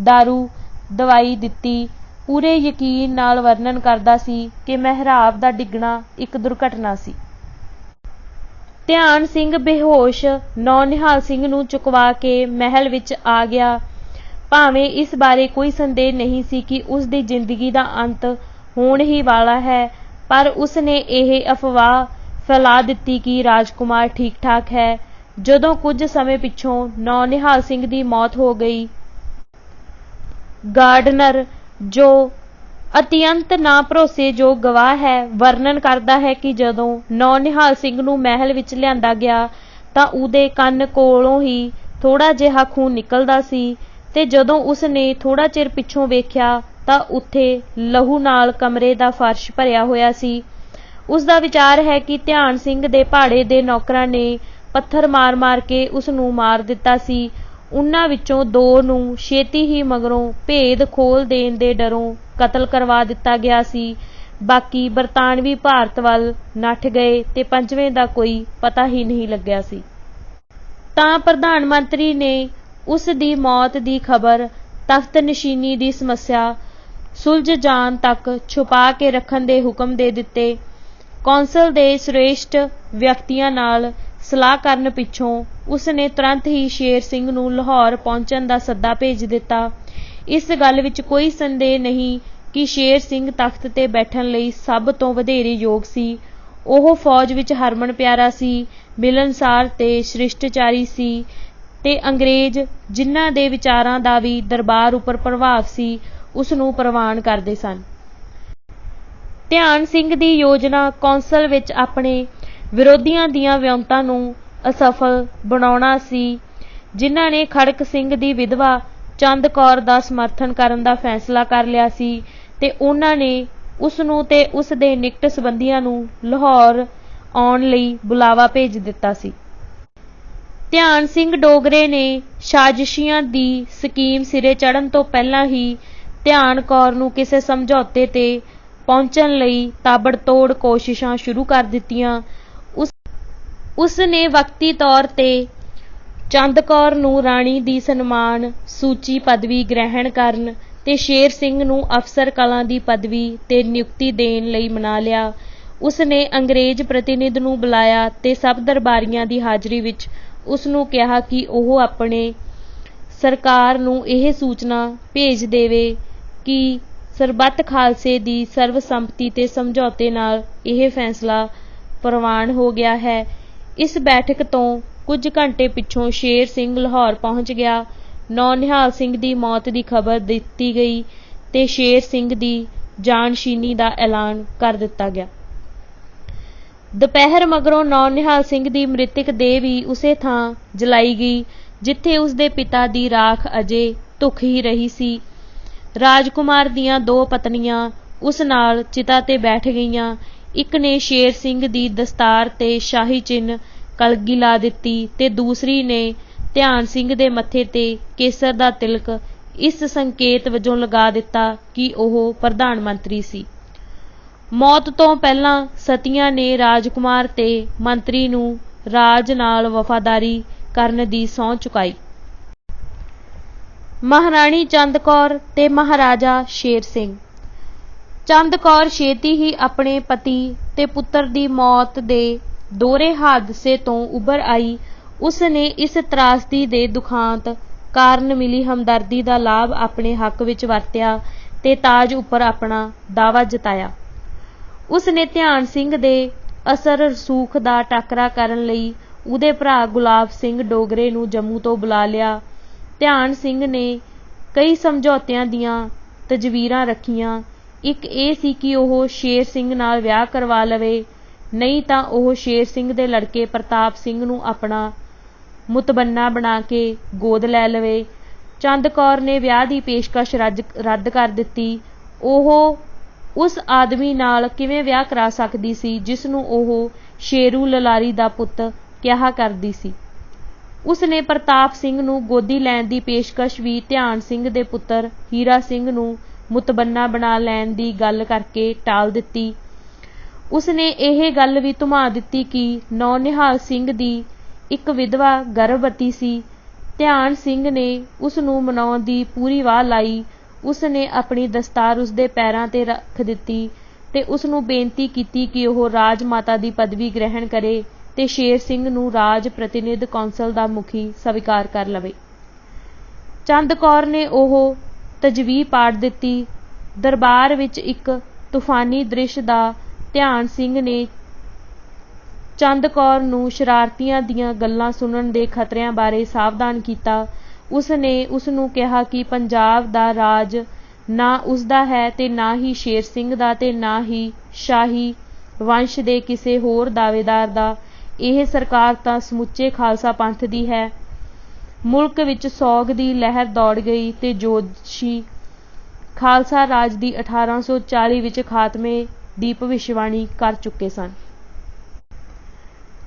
ਦਾਰੂ ਦਵਾਈ ਦਿੱਤੀ, ਪੂਰੇ ਯਕੀਨ ਨਾਲ ਵਰਣਨ ਕਰਦਾ ਸੀ ਕਿ ਮਹਿਰਾਬ ਦਾ ਡਿੱਗਣਾ ਇੱਕ ਦੁਰਘਟਨਾ ਸੀ। ਧਿਆਨ ਸਿੰਘ ਬੇਹੋਸ਼ ਨੌਨਿਹਾਲ ਸਿੰਘ ਨੂੰ ਚੁਕਵਾ ਕੇ ਮਹਿਲ ਵਿੱਚ ਆ ਗਿਆ। ਭਾਵੇਂ ਇਸ ਬਾਰੇ ਕੋਈ ਸੰਦੇਹ ਨਹੀਂ ਸੀ ਕਿ ਉਸ ਦੀ ਜ਼ਿੰਦਗੀ ਦਾ ਅੰਤ ਹੋਣ ਹੀ ਵਾਲਾ ਹੈ, ਪਰ ਉਸ ਨੇ ਇਹ ਅਫਵਾਹ ਫੈਲਾ ਦਿੱਤੀ ਕਿ ਰਾਜਕੁਮਾਰ ਠੀਕ ਠਾਕ ਹੈ। ਜਦੋਂ ਕੁਝ ਸਮੇਂ ਪਿੱਛੋਂ ਨੌਨਿਹਾਲ ਸਿੰਘ ਦੀ ਮੌਤ ਹੋ ਗਈ, ਗਾਰਡਨਰ, ਜੋ ਅਤਿਅੰਤ ਨਾ ਭਰੋਸੇਯੋਗ ਗਵਾਹ ਹੈ, ਵਰਣਨ ਕਰਦਾ ਹੈ ਕਿ ਜਦੋਂ ਨੌਨਿਹਾਲ ਸਿੰਘ ਨੂੰ ਮਹਿਲ ਵਿੱਚ ਲਿਆਂਦਾ ਗਿਆ ਤਾਂ ਉਹਦੇ ਕੰਨ ਕੋਲੋਂ ਹੀ ਥੋੜਾ ਜਿਹਾ ਖੂਨ ਨਿਕਲਦਾ ਸੀ, ਤੇ ਜਦੋਂ ਉਸ ਨੇ ਥੋੜਾ ਚਿਰ ਪਿੱਛੋਂ ਵੇਖਿਆ ਤਾਂ ਉੱਥੇ ਲਹੂ ਨਾਲ ਕਮਰੇ ਦਾ ਫਰਸ਼ ਭਰਿਆ ਹੋਇਆ ਸੀ। ਉਸ ਦਾ ਵਿਚਾਰ ਹੈ ਕਿ ਧਿਆਨ ਸਿੰਘ ਦੇ ਭਾੜੇ ਦੇ ਨੌਕਰਾਂ ਨੇ ਪੱਥਰ ਮਾਰ-ਮਾਰ ਕੇ ਉਸ ਨੂੰ ਮਾਰ ਦਿੱਤਾ ਸੀ। ਉਨ੍ਹਾਂ ਵਿੱਚੋਂ 2 ਨੂੰ ਛੇਤੀ ਹੀ ਮਗਰੋਂ ਭੇਦ ਖੋਲ੍ਹ ਦੇਣ ਦੇ ਡਰੋਂ ਕਤਲ ਕਰਵਾ ਦਿੱਤਾ ਗਿਆ ਸੀ। ਬਾਕੀ ਬਰਤਾਨਵੀ ਭਾਰਤ ਵੱਲ ਨੱਠ ਗਏ ਤੇ 5ਵੇਂ ਦਾ ਕੋਈ ਪਤਾ ਹੀ ਨਹੀਂ ਲੱਗਿਆ ਸੀ। ਤਾਂ ਪ੍ਰਧਾਨ ਮੰਤਰੀ ਨੇ ਉਸ ਦੀ ਮੌਤ ਦੀ ਖਬਰ ਤਖਤ ਨਸ਼ੀਨੀ ਦੀ ਸਮੱਸਿਆ ਸੁਲਝ ਜਾਣ ਤੱਕ ਛੁਪਾ ਕੇ ਰੱਖਣ ਦੇ ਹੁਕਮ ਦੇ ਦਿੱਤੇ। ਕੌਂਸਲ ਦੇ ਸ੍ਰੇਸ਼ਟ ਵਿਅਕਤੀਆਂ ਨਾਲ ਸਲਾਹ ਕਰਨ ਪਿੱਛੋਂ ਉਸ ਨੇ ਤੁਰੰਤ ਹੀ ਸ਼ੇਰ ਸਿੰਘ ਨੂੰ ਲਾਹੌਰ ਪਹੁੰਚਣ ਦਾ ਸੱਦਾ ਭੇਜ ਦਿੱਤਾ। ਇਸ ਗੱਲ ਵਿੱਚ ਕੋਈ ਸੰਦੇਹ ਨਹੀਂ ਕਿ ਸ਼ੇਰ ਸਿੰਘ ਤਖਤ ਤੇ ਬੈਠਣ ਲਈ ਸਭ ਤੋਂ ਵਧੇਰੇ ਯੋਗ ਸੀ। ਉਹ ਫੌਜ ਵਿੱਚ ਹਰਮਨ ਪਿਆਰਾ ਸੀ, ਮਿਲਣਸਾਰ ਤੇ ਸ਼ਿਸ਼ਟਾਚਾਰੀ ਸੀ, ਤੇ ਅੰਗਰੇਜ਼, ਜਿਨ੍ਹਾਂ ਦੇ ਵਿਚਾਰਾਂ ਦਾ ਵੀ ਦਰਬਾਰ ਉੱਪਰ ਪ੍ਰਭਾਵ ਸੀ, ਉਸ ਨੂੰ ਪ੍ਰਵਾਨ ਕਰਦੇ ਸਨ। ਧਿਆਨ ਸਿੰਘ ਦੀ ਯੋਜਨਾ ਕੌਂਸਲ ਵਿੱਚ ਆਪਣੇ ਵਿਰੋਧੀਆਂ ਦੀਆਂ ਵਿਉਂਤਾਂ ਨੂੰ ਅਸਫਲ ਬਣਾਉਣਾ ਸੀ, ਜਿਨ੍ਹਾਂ ਨੇ ਖੜਕ ਸਿੰਘ ਦੀ ਵਿਧਵਾ ਚੰਦ ਕੌਰ ਦਾ ਸਮਰਥਨ ਕਰਨ ਦਾ ਫੈਸਲਾ ਕਰ ਲਿਆ ਸੀ, ਤੇ ਉਹਨਾਂ ਨੇ ਉਸ ਨੂੰ ਤੇ ਉਸ ਦੇ ਨਿਕਟ ਸੰਬੰਧੀਆਂ ਨੂੰ ਲਾਹੌਰ ਆਉਣ ਲਈ ਬੁਲਾਵਾ ਭੇਜ ਦਿੱਤਾ ਸੀ। ਧਿਆਨ ਸਿੰਘ ਡੋਗਰੇ ਨੇ ਸਾਜ਼ਿਸ਼ੀਆਂ ਦੀ ਸਕੀਮ ਸਿਰੇ ਚੜ੍ਹਨ ਤੋਂ ਪਹਿਲਾਂ ਹੀ ਧਿਆਨ ਕੌਰ ਨੂੰ ਕਿਸੇ ਸਮਝੌਤੇ ਤੇ ਪਹੁੰਚਣ ਲਈ ਤਾਬੜਤੋੜ ਕੋਸ਼ਿਸ਼ਾਂ ਸ਼ੁਰੂ ਕਰ ਦਿੱਤੀਆਂ। ਉਸ ਨੇ ਵਕਤੀ ਤੌਰ ਤੇ ਚੰਦ ਕੌਰ ਨੂੰ ਰਾਣੀ ਦੀ ਸਨਮਾਨ ਸੂਚੀ ਪਦਵੀ ਗ੍ਰਹਿਣ ਕਰਨ ਤੇ ਸ਼ੇਰ ਸਿੰਘ ਨੂੰ ਅਫਸਰ ਕਲਾਂ ਦੀ ਪਦਵੀ ਤੇ ਨਿਯੁਕਤੀ ਦੇਣ ਲਈ ਮਨਾ ਲਿਆ। ਉਸ ਨੇ ਅੰਗਰੇਜ਼ ਪ੍ਰਤੀਨਿਧ ਨੂੰ ਬੁਲਾਇਆ ਤੇ ਸਭ ਦਰਬਾਰੀਆਂ ਦੀ ਹਾਜ਼ਰੀ ਵਿੱਚ ਉਸ ਨੂੰ ਕਿਹਾ ਕਿ ਉਹ ਆਪਣੇ ਸਰਕਾਰ ਨੂੰ ਇਹ ਸੂਚਨਾ ਭੇਜ ਦੇਵੇ ਕਿ ਸਰਬੱਤ ਖਾਲਸੇ ਦੀ ਸਰਵਸੰਮਤੀ ਤੇ ਸਮਝੌਤੇ ਨਾਲ ਇਹ ਫੈਸਲਾ ਪ੍ਰਵਾਨ ਹੋ ਗਿਆ ਹੈ। ਇਸ ਬੈਠਕ ਤੋਂ ਕੁਝ ਘੰਟੇ ਪਿੱਛੋਂ ਸ਼ੇਰ ਸਿੰਘ ਲਾਹੌਰ ਪਹੁੰਚ ਗਿਆ। ਨੌਨਿਹਾਲ ਸਿੰਘ ਦੀ ਮੌਤ ਦੀ ਖਬਰ ਦਿੱਤੀ ਗਈ ਤੇ ਸ਼ੇਰ ਸਿੰਘ ਦੀ ਜਾਨਸ਼ੀਨੀ ਦਾ ਐਲਾਨ ਕਰ ਦਿੱਤਾ ਗਿਆ। ਦੁਪਹਿਰ ਮਗਰੋਂ ਨੌਨਿਹਾਲ ਸਿੰਘ ਦੀ ਮ੍ਰਿਤਕ ਦੇਹ ਵੀ ਉਸੇ ਥਾਂ ਜਲਾਈ ਗਈ ਜਿੱਥੇ ਉਸ ਦੇ ਪਿਤਾ ਦੀ ਰਾਖ ਅਜੇ ਧੁਖ ਹੀ ਰਹੀ ਸੀ। ਰਾਜਕੁਮਾਰ ਦੀਆਂ 2 ਪਤਨੀਆਂ ਉਸ ਨਾਲ ਚਿਤਾ ਤੇ ਬੈਠ ਗਈਆਂ। ਇੱਕ ਨੇ ਸ਼ੇਰ ਸਿੰਘ ਦੀ ਦਸਤਾਰ ਤੇ ਸ਼ਾਹੀ ਚਿੰਨ੍ਹ ਕਲਗੀ ਲਾ ਦਿੱਤੀ ਤੇ ਦੂਸਰੀ ਨੇ ਧਿਆਨ ਸਿੰਘ ਦੇ ਮੱਥੇ ਤੇ ਕੇਸਰ ਦਾ ਤਿਲਕ ਇਸ ਸੰਕੇਤ ਵਜੋਂ ਲਗਾ ਦਿੱਤਾ ਕਿ ਉਹ ਪ੍ਰਧਾਨ ਮੰਤਰੀ ਸੀ। ਮੌਤ ਤੋਂ ਪਹਿਲਾਂ ਸਤੀਆਂ ਨੇ ਰਾਜਕੁਮਾਰ ਤੇ ਮੰਤਰੀ ਨੂੰ ਰਾਜ ਨਾਲ ਵਫ਼ਾਦਾਰੀ ਕਰਨ ਦੀ ਸਹੁੰ ਚੁਕਾਈ। ਮਹਾਰਾਣੀ ਚੰਦ ਕੌਰ ਤੇ ਮਹਾਰਾਜਾ ਸ਼ੇਰ ਸਿੰਘ। ਚੰਦ ਕੌਰ ਛੇਤੀ ਹੀ ਆਪਣੇ ਪਤੀ ਤੇ ਪੁੱਤਰ ਦੀ ਮੌਤ ਦੇ ਦੋਹਰੇ ਹਾਦਸੇ ਤੋਂ ਉੱਭਰ ਆਈ। ਉਸ ਨੇ ਇਸ ਤਰਾਸਦੀ ਦੇ ਦੁਖਾਂਤ ਕਾਰਨ ਮਿਲੀ ਹਮਦਰਦੀ ਦਾ ਲਾਭ ਆਪਣੇ ਹੱਕ ਵਿੱਚ ਵਰਤਿਆ ਤੇ ਤਾਜ ਉੱਪਰ ਆਪਣਾ ਦਾਅਵਾ ਜਤਾਇਆ। ਉਸ ਨੇ ਧਿਆਨ ਸਿੰਘ ਦੇ ਅਸਰ ਰਸੂਖ ਦਾ ਟਾਕਰਾ ਕਰਨ ਲਈ ਉਹਦੇ ਭਰਾ ਗੁਲਾਬ ਸਿੰਘ ਡੋਗਰੇ ਨੂੰ ਜੰਮੂ ਤੋਂ ਬੁਲਾ ਲਿਆ। ਧਿਆਨ ਸਿੰਘ ਨੇ ਕਈ ਸਮਝੌਤਿਆਂ ਦੀਆਂ ਤਜਵੀਜ਼ਾਂ ਰੱਖੀਆਂ। ਇੱਕ ਇਹ ਸੀ ਕਿ ਉਹ ਸ਼ੇਰ ਸਿੰਘ ਨਾਲ ਵਿਆਹ ਕਰਵਾ ਲਵੇ, ਨਹੀਂ ਤਾਂ ਉਹ ਸ਼ੇਰ ਸਿੰਘ ਦੇ ਲੜਕੇ ਪ੍ਰਤਾਪ ਸਿੰਘ ਨੂੰ ਆਪਣਾ ਮੁਤਬੰਨਾ ਬਣਾ ਕੇ ਗੋਦ ਲੈ ਲਵੇ। ਚੰਦ ਕੌਰ ਨੇ ਵਿਆਹ ਦੀ ਪੇਸ਼ਕਸ਼ ਰੱਦ ਕਰ ਦਿੱਤੀ। ਉਹ ਉਸ ਆਦਮੀ ਨਾਲ ਕਿਵੇਂ ਵਿਆਹ ਕਰਾ ਸਕਦੀ ਸੀ ਜਿਸ ਨੂੰ ਉਹ ਸ਼ੇਰੂ ਲਲਾਰੀ ਦਾ ਪੁੱਤ ਕਿਹਾ ਕਰਦੀ ਸੀ। ਉਸ ਨੇ ਪ੍ਰਤਾਪ ਸਿੰਘ ਨੂੰ ਗੋਦੀ ਲੈਣ ਦੀ ਪੇਸ਼ਕਸ਼ ਵੀ ਧਿਆਨ ਸਿੰਘ ਦੇ ਪੁੱਤਰ ਹੀਰਾ ਸਿੰਘ ਨੂੰ ਮੁਤਬੰਨਾ ਬਣਾ ਲੈਣ ਦੀ ਗੱਲ ਕਰਕੇ ਟਾਲ ਦਿੱਤੀ। ਉਸ ਨੇ ਇਹ ਗੱਲ ਵੀ ਧੁਮਾ ਦਿੱਤੀ ਕਿ ਨੌਨਿਹਾਲ ਸਿੰਘ ਦੀ ਇੱਕ ਵਿਧਵਾ ਗਰਭਵਤੀ ਸੀ। ਧਿਆਨ ਸਿੰਘ ਨੇ ਉਸ ਨੂੰ ਮਨਾਉਣ ਦੀ ਪੂਰੀ ਵਾਹ ਲਾਈ। ਉਸ ਨੇ ਆਪਣੀ ਦਸਤਾਰ ਉਸਦੇ ਪੈਰਾਂ 'ਤੇ ਰੱਖ ਦਿੱਤੀ ਤੇ ਉਸ ਨੂੰ ਬੇਨਤੀ ਕੀਤੀ ਕਿ ਉਹ ਰਾਜ ਮਾਤਾ ਦੀ ਪਦਵੀ ਗ੍ਰਹਿਣ ਕਰੇ ਤੇ ਸ਼ੇਰ ਸਿੰਘ ਨੂੰ ਰਾਜ ਪ੍ਰਤੀਨਿਧ ਕੌਂਸਲ ਦਾ ਮੁਖੀ ਸਵੀਕਾਰ ਕਰ ਲਵੇ। ਚੰਦ ਕੌਰ ਨੇ ਉਹ ਤਜਵੀਜ਼ ਪਾੜ ਦਿੱਤੀ। ਦਰਬਾਰ ਵਿੱਚ ਇੱਕ ਤੂਫਾਨੀ ਦ੍ਰਿਸ਼ ਦਾ ਧਿਆਨ ਸਿੰਘ ਨੇ ਚੰਦ ਕੌਰ ਨੂੰ ਸ਼ਰਾਰਤੀਆਂ ਦੀਆਂ ਗੱਲਾਂ ਸੁਣਨ ਦੇ ਖਤਰਿਆਂ ਬਾਰੇ ਸਾਵਧਾਨ ਕੀਤਾ। ਉਸ ਨੇ ਉਸ ਨੂੰ ਕਿਹਾ ਕਿ ਪੰਜਾਬ ਦਾ ਰਾਜ ਨਾ ਉਸਦਾ ਹੈ ਤੇ ਨਾ ਹੀ ਸ਼ੇਰ ਸਿੰਘ ਦਾ ਤੇ ਨਾ ਹੀ ਸ਼ਾਹੀ ਵੰਸ਼ ਦੇ ਕਿਸੇ ਹੋਰ ਦਾਅਵੇਦਾਰ ਦਾ। ਇਹ ਸਰਕਾਰ ਤਾਂ ਸਮੁੱਚੇ ਖਾਲਸਾ ਪੰਥ ਦੀ ਹੈ। ਮੁਲਕ ਵਿੱਚ ਸੋਗ ਦੀ ਲਹਿਰ ਦੌੜ ਗਈ ਤੇ ਜੋਤਸ਼ੀ ਖਾਲਸਾ ਰਾਜ ਦੀ 1840 ਵਿੱਚ ਖਾਤਮੇ ਦੀ ਭਵਿੱਖਬਾਣੀ ਕਰ ਚੁੱਕੇ ਸਨ।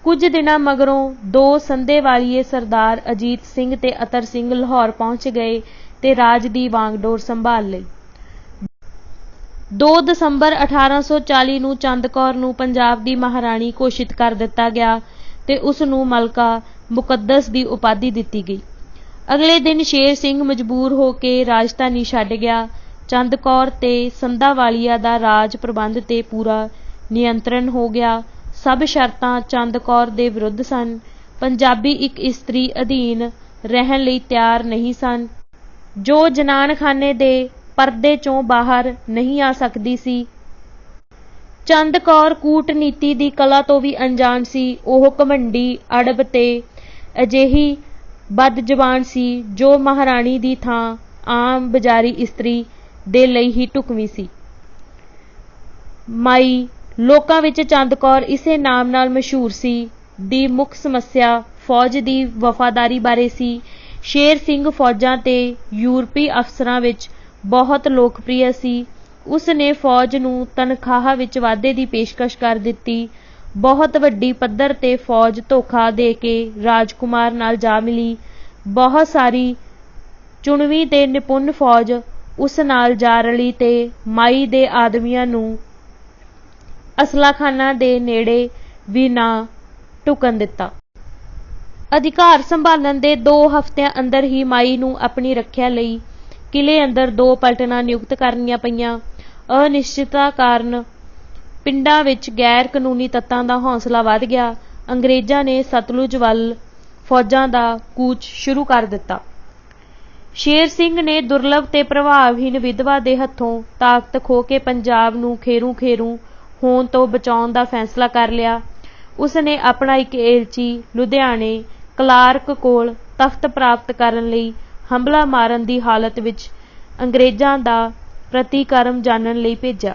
ਕੁਝ ਦਿਨਾਂ ਮਗਰੋਂ ਦੋ ਸੰਧੇਵਾਲੀਏ ਸਰਦਾਰ ਅਜੀਤ ਸਿੰਘ ਤੇ ਅਤਰ ਸਿੰਘ ਲਾਹੌਰ ਪਹੁੰਚ ਗਏ ਤੇ ਰਾਜ ਦੀ ਵਾਂਗਡੋਰ ਸੰਭਾਲ ਲਈ। 2 ਦਸੰਬਰ 1840 ਨੂੰ ਚੰਦ ਕੌਰ ਨੂੰ ਪੰਜਾਬ ਦੀ ਮਹਾਰਾਣੀ ਘੋਸ਼ਿਤ ਕਰ ਦਿੱਤਾ ਗਿਆ ਤੇ ਉਸ ਨੂੰ ਮਲਕਾ ਮੁਕੱਦਸ ਦੀ ਉਪਾਧੀ ਦਿੱਤੀ ਗਈ। ਅਗਲੇ ਦਿਨ ਸ਼ੇਰ ਸਿੰਘ ਮਜਬੂਰ ਹੋ ਕੇ ਰਾਜਧਾਨੀ ਛੱਡ ਗਿਆ। ਚੰਦ ਕੌਰ ਤੇ ਸੰਧਾਵਾਲੀਆ ਦਾ ਰਾਜ ਪ੍ਰਬੰਧ ਤੇ ਪੂਰਾ ਨਿਯੰਤਰਣ ਹੋ ਗਿਆ। ਸਭ ਸ਼ਰਤਾਂ ਚੰਦ ਕੌਰ ਦੇ ਵਿਰੁੱਧ ਸਨ। ਪੰਜਾਬੀ ਇੱਕ ਇਸਤਰੀ ਅਧੀਨ ਰਹਿਣ ਲਈ ਤਿਆਰ ਨਹੀਂ ਸਨ, ਜੋ ਜਨਾਨਖਾਨੇ ਦੇ ਪਰਦੇ ਚੋਂ ਬਾਹਰ ਨਹੀਂ ਆ ਸਕਦੀ ਸੀ। ਚੰਦ ਕੌਰ ਕੂਟਨੀਤੀ ਦੀ ਕਲਾ ਤੋਂ ਵੀ ਅਣਜਾਣ ਸੀ। ਉਹ ਘਮੰਡੀ, ਅੜਬ ਤੇ ਅਜਿਹੀ ਬਦਜ਼ੁਬਾਨ ਸੀ ਜੋ ਮਹਾਰਾਣੀ ਦੀ ਥਾਂ ਆਮ ਬਜ਼ਾਰੀ ਇਸਤਰੀ ਦੇ ਲਈ ਹੀ ਢੁਕਵੀਂ ਸੀ। ਮਾਈ ਲੋਕਾਂ ਵਿੱਚ ਚੰਦ ਕੌਰ ਇਸੇ ਨਾਮ ਨਾਲ ਮਸ਼ਹੂਰ ਸੀ। ਦੀ ਮੁੱਖ ਸਮੱਸਿਆ ਫੌਜ ਦੀ ਵਫਾਦਾਰੀ ਬਾਰੇ ਸੀ। ਸ਼ੇਰ ਸਿੰਘ ਫੌਜਾਂ ਤੇ ਯੂਰਪੀ ਅਫਸਰਾਂ ਵਿੱਚ ਬਹੁਤ ਲੋਕਪ੍ਰਿਯ ਸੀ। ਉਸ ਨੇ ਫੌਜ ਨੂੰ ਤਨਖਾਹ ਵਿੱਚ ਵਾਧੇ ਦੀ ਪੇਸ਼ਕਸ਼ ਕਰ ਦਿੱਤੀ। ਬਹੁਤ ਵੱਡੀ ਪੱਧਰ ਤੇ ਫੌਜ ਧੋਖਾ ਦੇ ਕੇ ਰਾਜਕੁਮਾਰ ਨਾਲ ਜਾ ਮਿਲੀ। ਬਹੁਤ ਸਾਰੀ ਚੁਣਵੀਂ ਤੇ ਨਿਪੁੰਨ ਫੌਜ ਉਸ ਨਾਲ ਜਾ ਰਲੀ ਤੇ ਮਾਈ ਦੇ ਆਦਮੀਆਂ ਨੂੰ ਅਸਲਾਖਾਨਾ ਦੇ ਨੇੜੇ ਵੀ ਨਾ ਢੁਕਣ ਦਿੱਤਾ। ਅਧਿਕਾਰ ਸੰਭਾਲਣ ਦੇ 2 ਹਫ਼ਤਿਆਂ ਅੰਦਰ ਹੀ ਮਾਈ ਨੂੰ ਆਪਣੀ ਰੱਖਿਆ ਲਈ ਕਿਲੇ ਅੰਦਰ 2 ਪਲਟਨਾਂ ਨਿਯੁਕਤ ਕਰਨੀਆਂ ਪਈਆਂ। ਅਨਿਸ਼ਚਿਤਤਾ ਕਾਰਨ ਪਿੰਡਾਂ ਵਿੱਚ ਗੈਰ ਕਾਨੂੰਨੀ ਤੱਤਾਂ ਦਾ ਹੌਸਲਾ ਵਧ ਗਿਆ। ਅੰਗਰੇਜ਼ਾਂ ਨੇ ਸਤਲੁਜ ਵੱਲ ਫੌਜਾਂ ਦਾ ਕੂਚ ਸ਼ੁਰੂ ਕਰ ਦਿੱਤਾ। ਸ਼ੇਰ ਸਿੰਘ ਨੇ ਦੁਰਲਭ ਤੇ ਪ੍ਰਭਾਵਹੀਣ ਵਿਧਵਾ ਦੇ ਹੱਥੋਂ ਤਾਕਤ ਖੋਹ ਕੇ ਪੰਜਾਬ ਨੂੰ ਖੇਰੂ ਹੋਣ ਤੋਂ ਬਚਾਉਣ ਦਾ ਫੈਸਲਾ ਕਰ ਲਿਆ। ਉਸ ਨੇ ਆਪਣਾ ਇੱਕ ਏਲਚੀ ਲੁਧਿਆਣੇ ਕਲਾਰਕ ਕੋਲ ਤਖਤ ਪ੍ਰਾਪਤ ਕਰਨ ਲਈ ਹਮਲਾ ਮਾਰਨ ਦੀ ਹਾਲਤ ਵਿੱਚ ਅੰਗਰੇਜ਼ਾਂ ਦਾ ਪ੍ਰਤੀਕਰਮ ਜਾਣਨ ਲਈ ਭੇਜਿਆ।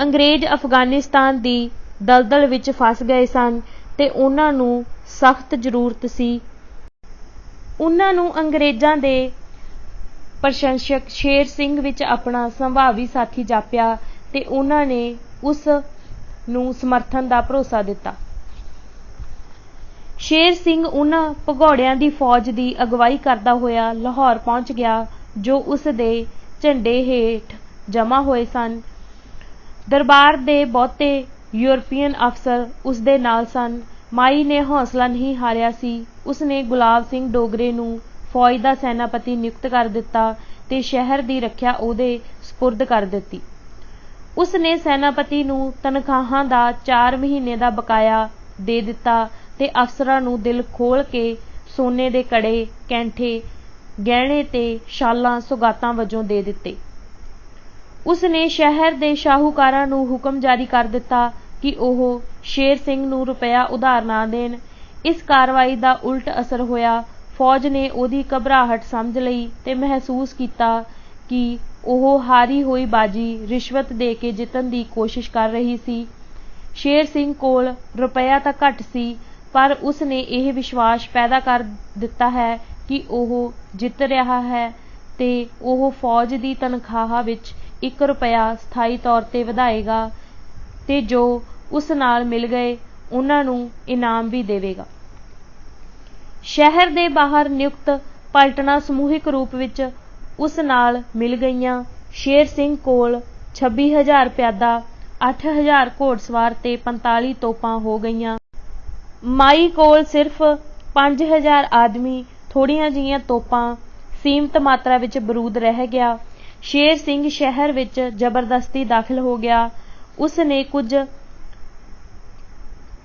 ਅੰਗਰੇਜ਼ ਅਫਗਾਨਿਸਤਾਨ ਦੀ ਦਲਦਲ ਵਿੱਚ ਫਸ ਗਏ ਸਨ ਤੇ ਉਹਨਾਂ ਨੂੰ ਸਖਤ ਜ਼ਰੂਰਤ ਸੀ। ਉਹਨਾਂ ਨੂੰ ਅੰਗਰੇਜ਼ਾਂ ਦੇ ਪ੍ਰਸ਼ੰਸਕ ਸ਼ੇਰ ਸਿੰਘ ਵਿੱਚ ਆਪਣਾ ਸੰਭਾਵੀ ਸਾਥੀ ਜਾਪਿਆ ਤੇ ਉਹਨਾਂ ਨੇ ਉਸ ਨੂੰ ਸਮਰਥਨ ਦਾ ਭਰੋਸਾ ਦਿੱਤਾ। ਸ਼ੇਰ ਸਿੰਘ ਉਹਨਾਂ ਭਗੌੜਿਆਂ ਦੀ ਫੌਜ ਦੀ ਅਗਵਾਈ ਕਰਦਾ ਹੋਇਆ ਲਾਹੌਰ ਪਹੁੰਚ ਗਿਆ ਜੋ ਉਸ ਦੇ ਝੰਡੇ ਹੇਠ ਜਮ੍ਹਾਂ ਹੋਏ ਸਨ। ਦਰਬਾਰ ਦੇ ਬਹੁਤੇ ਯੂਰਪੀਅਨ ਅਫਸਰ ਉਸ ਦੇ ਨਾਲ ਸਨ। ਮਾਈ ਨੇ ਹੌਸਲਾ ਨਹੀਂ ਹਾਰਿਆ ਸੀ। ਉਸ ਨੇ ਗੁਲਾਬ ਸਿੰਘ ਡੋਗਰੇ ਨੂੰ ਫੌਜ ਦਾ ਸੈਨਾਪਤੀ ਨਿਯੁਕਤ ਕਰ ਦਿੱਤਾ ਤੇ ਸ਼ਹਿਰ ਦੀ ਰੱਖਿਆ ਉਹਦੇ ਸਪੁਰਦ ਕਰ ਦਿੱਤੀ। ਉਸ ਨੇ ਸੈਨਾਪਤੀ ਨੂੰ ਤਨਖਾਹਾਂ ਦਾ 4 ਮਹੀਨੇ ਦਾ ਬਕਾਇਆ ਦੇ ਦਿੱਤਾ ਤੇ ਅਫਸਰਾਂ ਨੂੰ ਦਿਲ ਖੋਲ੍ਹ ਕੇ ਸੋਨੇ ਦੇ ਕੜੇ, ਕੈਂਠੇ, ਗਹਿਣੇ ਤੇ ਸ਼ਾਲਾਂ ਸੁਗਾਤਾਂ ਵਜੋਂ ਦੇ ਦਿੱਤੇ। ਉਸ ਨੇ ਸ਼ਹਿਰ ਦੇ ਸ਼ਾਹੂਕਾਰਾਂ ਨੂੰ ਹੁਕਮ ਜਾਰੀ ਕਰ ਦਿੱਤਾ कि ਉਹ ਸ਼ੇਰ ਸਿੰਘ ਨੂੰ ਰੁਪਇਆ ਉਧਾਰ ਨਾ ਦੇਣ। ਇਸ ਕਾਰਵਾਈ ਦਾ ਉਲਟ ਅਸਰ ਹੋਇਆ। ਫੌਜ ਨੇ ਉਹਦੀ ਘਬਰਾਹਟ ਸਮਝ ਲਈ ਤੇ ਮਹਿਸੂਸ ਕੀਤਾ ਕਿ ਉਹ ਹਾਰੀ ਹੋਈ ਬਾਜੀ ਰਿਸ਼ਵਤ ਦੇ ਕੇ ਜਿੱਤਣ ਦੀ ਕੋਸ਼ਿਸ਼ ਕਰ ਰਹੀ ਸੀ। ਸ਼ੇਰ ਸਿੰਘ ਕੋਲ ਰੁਪਇਆ ਤਾਂ ਘੱਟ ਸੀ, ਪਰ ਉਸ ਨੇ ਇਹ ਵਿਸ਼ਵਾਸ ਪੈਦਾ ਕਰ ਦਿੱਤਾ ਹੈ ਕਿ ਉਹ ਜਿੱਤ ਰਿਹਾ ਹੈ ਤੇ ਉਹ ਫੌਜ ਦੀ ਤਨਖਾਹ ਵਿੱਚ 1 ਰੁਪਇਆ ਸਥਾਈ ਤੌਰ ਤੇ ਵਧਾਏਗਾ ਤੇ ਜੋ ਉਸ ਨਾਲ ਮਿਲ ਗਏ ਉਹਨਾਂ ਨੂੰ ਇਨਾਮ ਵੀ ਦੇਵੇਗਾ। ਸ਼ਹਿਰ ਦੇ ਬਾਹਰ ਨਿਯੁਕਤ ਪਲਟਨਾਂ ਸਮੂਹਿਕ ਰੂਪ ਵਿੱਚ ਉਸ ਨਾਲ ਮਿਲ ਗਈਆਂ। ਸ਼ੇਰ ਸਿੰਘ ਕੋਲ 26,000 ਪਿਆਦਾ, 8,000 ਘੋੜਸਵਾਰ ਤੇ 45 ਤੋਪਾਂ ਹੋ ਗਈਆਂ। ਮਾਈ ਕੋਲ ਸਿਰਫ 5,000 ਆਦਮੀ, ਥੋੜ੍ਹੀਆਂ ਜਿਹੀਆਂ ਤੋਪਾਂ, ਸੀਮਤ ਮਾਤਰਾ ਵਿੱਚ ਬਰੂਦ ਰਹਿ ਗਿਆ। ਸ਼ੇਰ ਸਿੰਘ ਸ਼ਹਿਰ ਵਿੱਚ ਜ਼ਬਰਦਸਤੀ ਦਾਖਲ ਹੋ ਗਿਆ। ਉਸ ਨੇ ਕੁਝ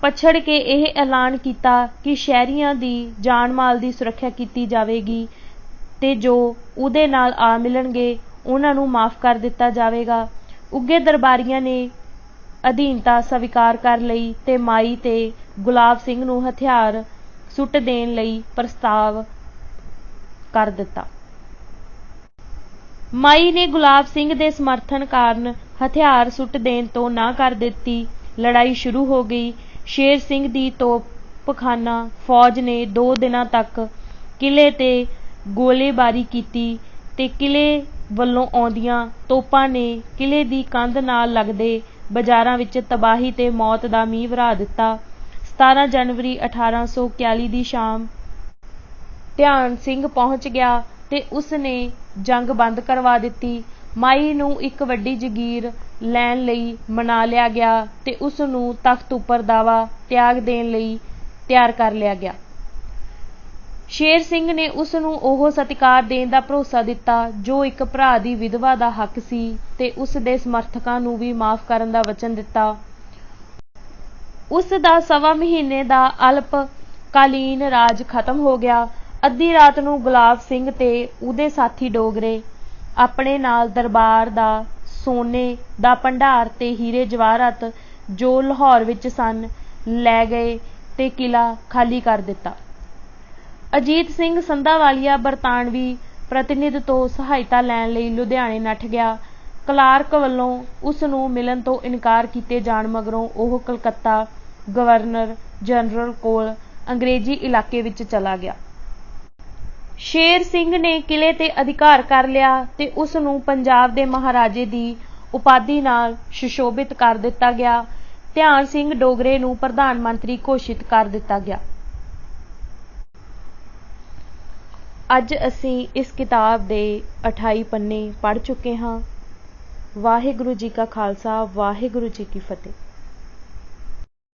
ਪਛੜ ਕੇ ਇਹ ਐਲਾਨ ਕੀਤਾ ਕਿ ਸ਼ਹਿਰੀਆਂ ਦੀ ਜਾਨ ਮਾਲ ਦੀ ਸੁਰੱਖਿਆ ਕੀਤੀ ਜਾਵੇਗੀ ਤੇ ਜੋ ਉਹਦੇ ਨਾਲ ਆ ਮਿਲਣਗੇ ਉਹਨਾਂ ਨੂੰ ਮਾਫ਼ ਕਰ ਦਿੱਤਾ ਜਾਵੇਗਾ। ਉੱਘੇ ਦਰਬਾਰੀਆਂ ਨੇ ਅਧੀਨਤਾ ਸਵੀਕਾਰ ਕਰ ਲਈ ਤੇ ਮਾਈ ਤੇ ਗੁਲਾਬ ਸਿੰਘ ਨੂੰ ਹਥਿਆਰ ਸੁੱਟ ਦੇਣ ਲਈ ਪ੍ਰਸਤਾਵ ਕਰ ਦਿੱਤਾ। ਮਾਈ ਨੇ ਗੁਲਾਬ ਸਿੰਘ ਦੇ ਸਮਰਥਨ ਕਾਰਨ ਹਥਿਆਰ ਸੁੱਟ ਦੇਣ ਤੋਂ ਨਾਂਹ ਕਰ ਦਿੱਤੀ। ਲੜਾਈ ਸ਼ੁਰੂ ਹੋ ਗਈ। ਸ਼ੇਰ ਸਿੰਘ ਦੀ ਤੋਪਖਾਨਾ ਫੌਜ ਨੇ 2 ਦਿਨਾਂ ਤੱਕ ਕਿਲ੍ਹੇ ਤੇ ਗੋਲੀਬਾਰੀ ਕੀਤੀ ਤੇ ਕਿਲ੍ਹੇ ਵੱਲੋਂ ਆਉਂਦੀਆਂ ਤੋਪਾਂ ਨੇ ਕਿਲ੍ਹੇ ਦੀ ਕੰਧ ਨਾਲ ਲੱਗਦੇ ਬਾਜ਼ਾਰਾਂ ਵਿੱਚ ਤਬਾਹੀ ਤੇ ਮੌਤ ਦਾ ਮੀਂਹ ਵਰ੍ਹਾ ਦਿੱਤਾ। 17 ਜਨਵਰੀ 1841 ਦੀ ਸ਼ਾਮ ਧਿਆਨ ਸਿੰਘ ਪਹੁੰਚ ਗਿਆ ਤੇ ਉਸ ਨੇ ਜੰਗ ਬੰਦ ਕਰਵਾ ਦਿੱਤੀ। ਮਾਈ ਨੂੰ ਇੱਕ ਵੱਡੀ ਜਗੀਰ ਲੈਣ ਲਈ ਮਨਾ ਲਿਆ ਗਿਆ ਤੇ ਉਸ ਨੂੰ ਤਖ਼ਤ ਉੱਪਰ ਦਾਵਾ ਤਿਆਗ ਦੇਣ ਲਈ ਤਿਆਰ ਕਰ ਲਿਆ ਗਿਆ। ਸ਼ੇਰ ਸਿੰਘ ਨੇ ਉਸ ਨੂੰ ਉਹ ਸਤਿਕਾਰ ਦੇਣ ਦਾ ਭਰੋਸਾ ਦਿੱਤਾ ਜੋ ਇੱਕ ਭਰਾ ਦੀ ਵਿਧਵਾ ਦਾ ਹੱਕ ਸੀ ਤੇ ਉਸ ਦੇ ਸਮਰਥਕਾਂ ਨੂੰ ਵੀ ਮਾਫ਼ ਕਰਨ ਦਾ ਵਚਨ ਦਿੱਤਾ। ਉਸ ਦਾ 1.25 ਮਹੀਨੇ ਦਾ ਅਲਪ-ਕਾਲੀਨ ਰਾਜ ਖਤਮ ਹੋ ਗਿਆ। ਅੱਧੀ ਰਾਤ ਨੂੰ ਗੁਲਾਬ ਸਿੰਘ ਤੇ ਉਹਦੇ ਸਾਥੀ ਡੋਗਰੇ ਆਪਣੇ ਨਾਲ ਦਰਬਾਰ ਦਾ ਸੋਨੇ ਦਾ ਭੰਡਾਰ ਤੇ ਹੀਰੇ ਜਵਾਹਰਾਤ ਜੋ ਲਾਹੌਰ ਵਿੱਚ ਸਨ ਲੈ ਗਏ ਤੇ ਕਿਲ੍ਹਾ ਖਾਲੀ ਕਰ ਦਿੱਤਾ। ਅਜੀਤ ਸਿੰਘ ਸੰਧਾਵਾਲੀਆ ਬਰਤਾਨਵੀ ਪ੍ਰਤੀਨਿਧ ਤੋਂ ਸਹਾਇਤਾ ਲੈਣ ਲਈ ਲੁਧਿਆਣੇ ਨੱਠ ਗਿਆ। ਕਲਾਰਕ ਵੱਲੋਂ ਉਸ ਨੂੰ ਮਿਲਣ ਤੋਂ ਇਨਕਾਰ ਕੀਤੇ ਜਾਣ ਮਗਰੋਂ ਉਹ ਕਲਕੱਤਾ ਗਵਰਨਰ ਜਨਰਲ ਕੋਲ ਅੰਗਰੇਜ਼ੀ ਇਲਾਕੇ ਵਿੱਚ ਚਲਾ ਗਿਆ। ਸ਼ੇਰ ਸਿੰਘ ਨੇ ਕਿਲ੍ਹੇ ਤੇ ਅਧਿਕਾਰ ਕਰ ਲਿਆ ਤੇ ਉਸ ਨੂੰ ਪੰਜਾਬ ਦੇ ਮਹਾਰਾਜੇ ਦੀ ਉਪਾਧੀ ਨਾਲ ਸੁਸ਼ੋਭਿਤ ਕਰ ਦਿੱਤਾ ਗਿਆ। ਧਿਆਨ ਸਿੰਘ ਡੋਗਰੇ ਨੂੰ ਪ੍ਰਧਾਨ ਮੰਤਰੀ ਘੋਸ਼ਿਤ ਕਰ ਦਿੱਤਾ ਗਿਆ। ਅੱਜ ਅਸੀਂ ਇਸ ਕਿਤਾਬ ਦੇ 28 ਪੰਨੇ ਪੜ੍ਹ ਚੁੱਕੇ ਹਾਂ। ਵਾਹਿਗੁਰੂ ਜੀ ਕਾ ਖਾਲਸਾ, ਵਾਹਿਗੁਰੂ ਜੀ ਕੀ ਫਤਿਹ।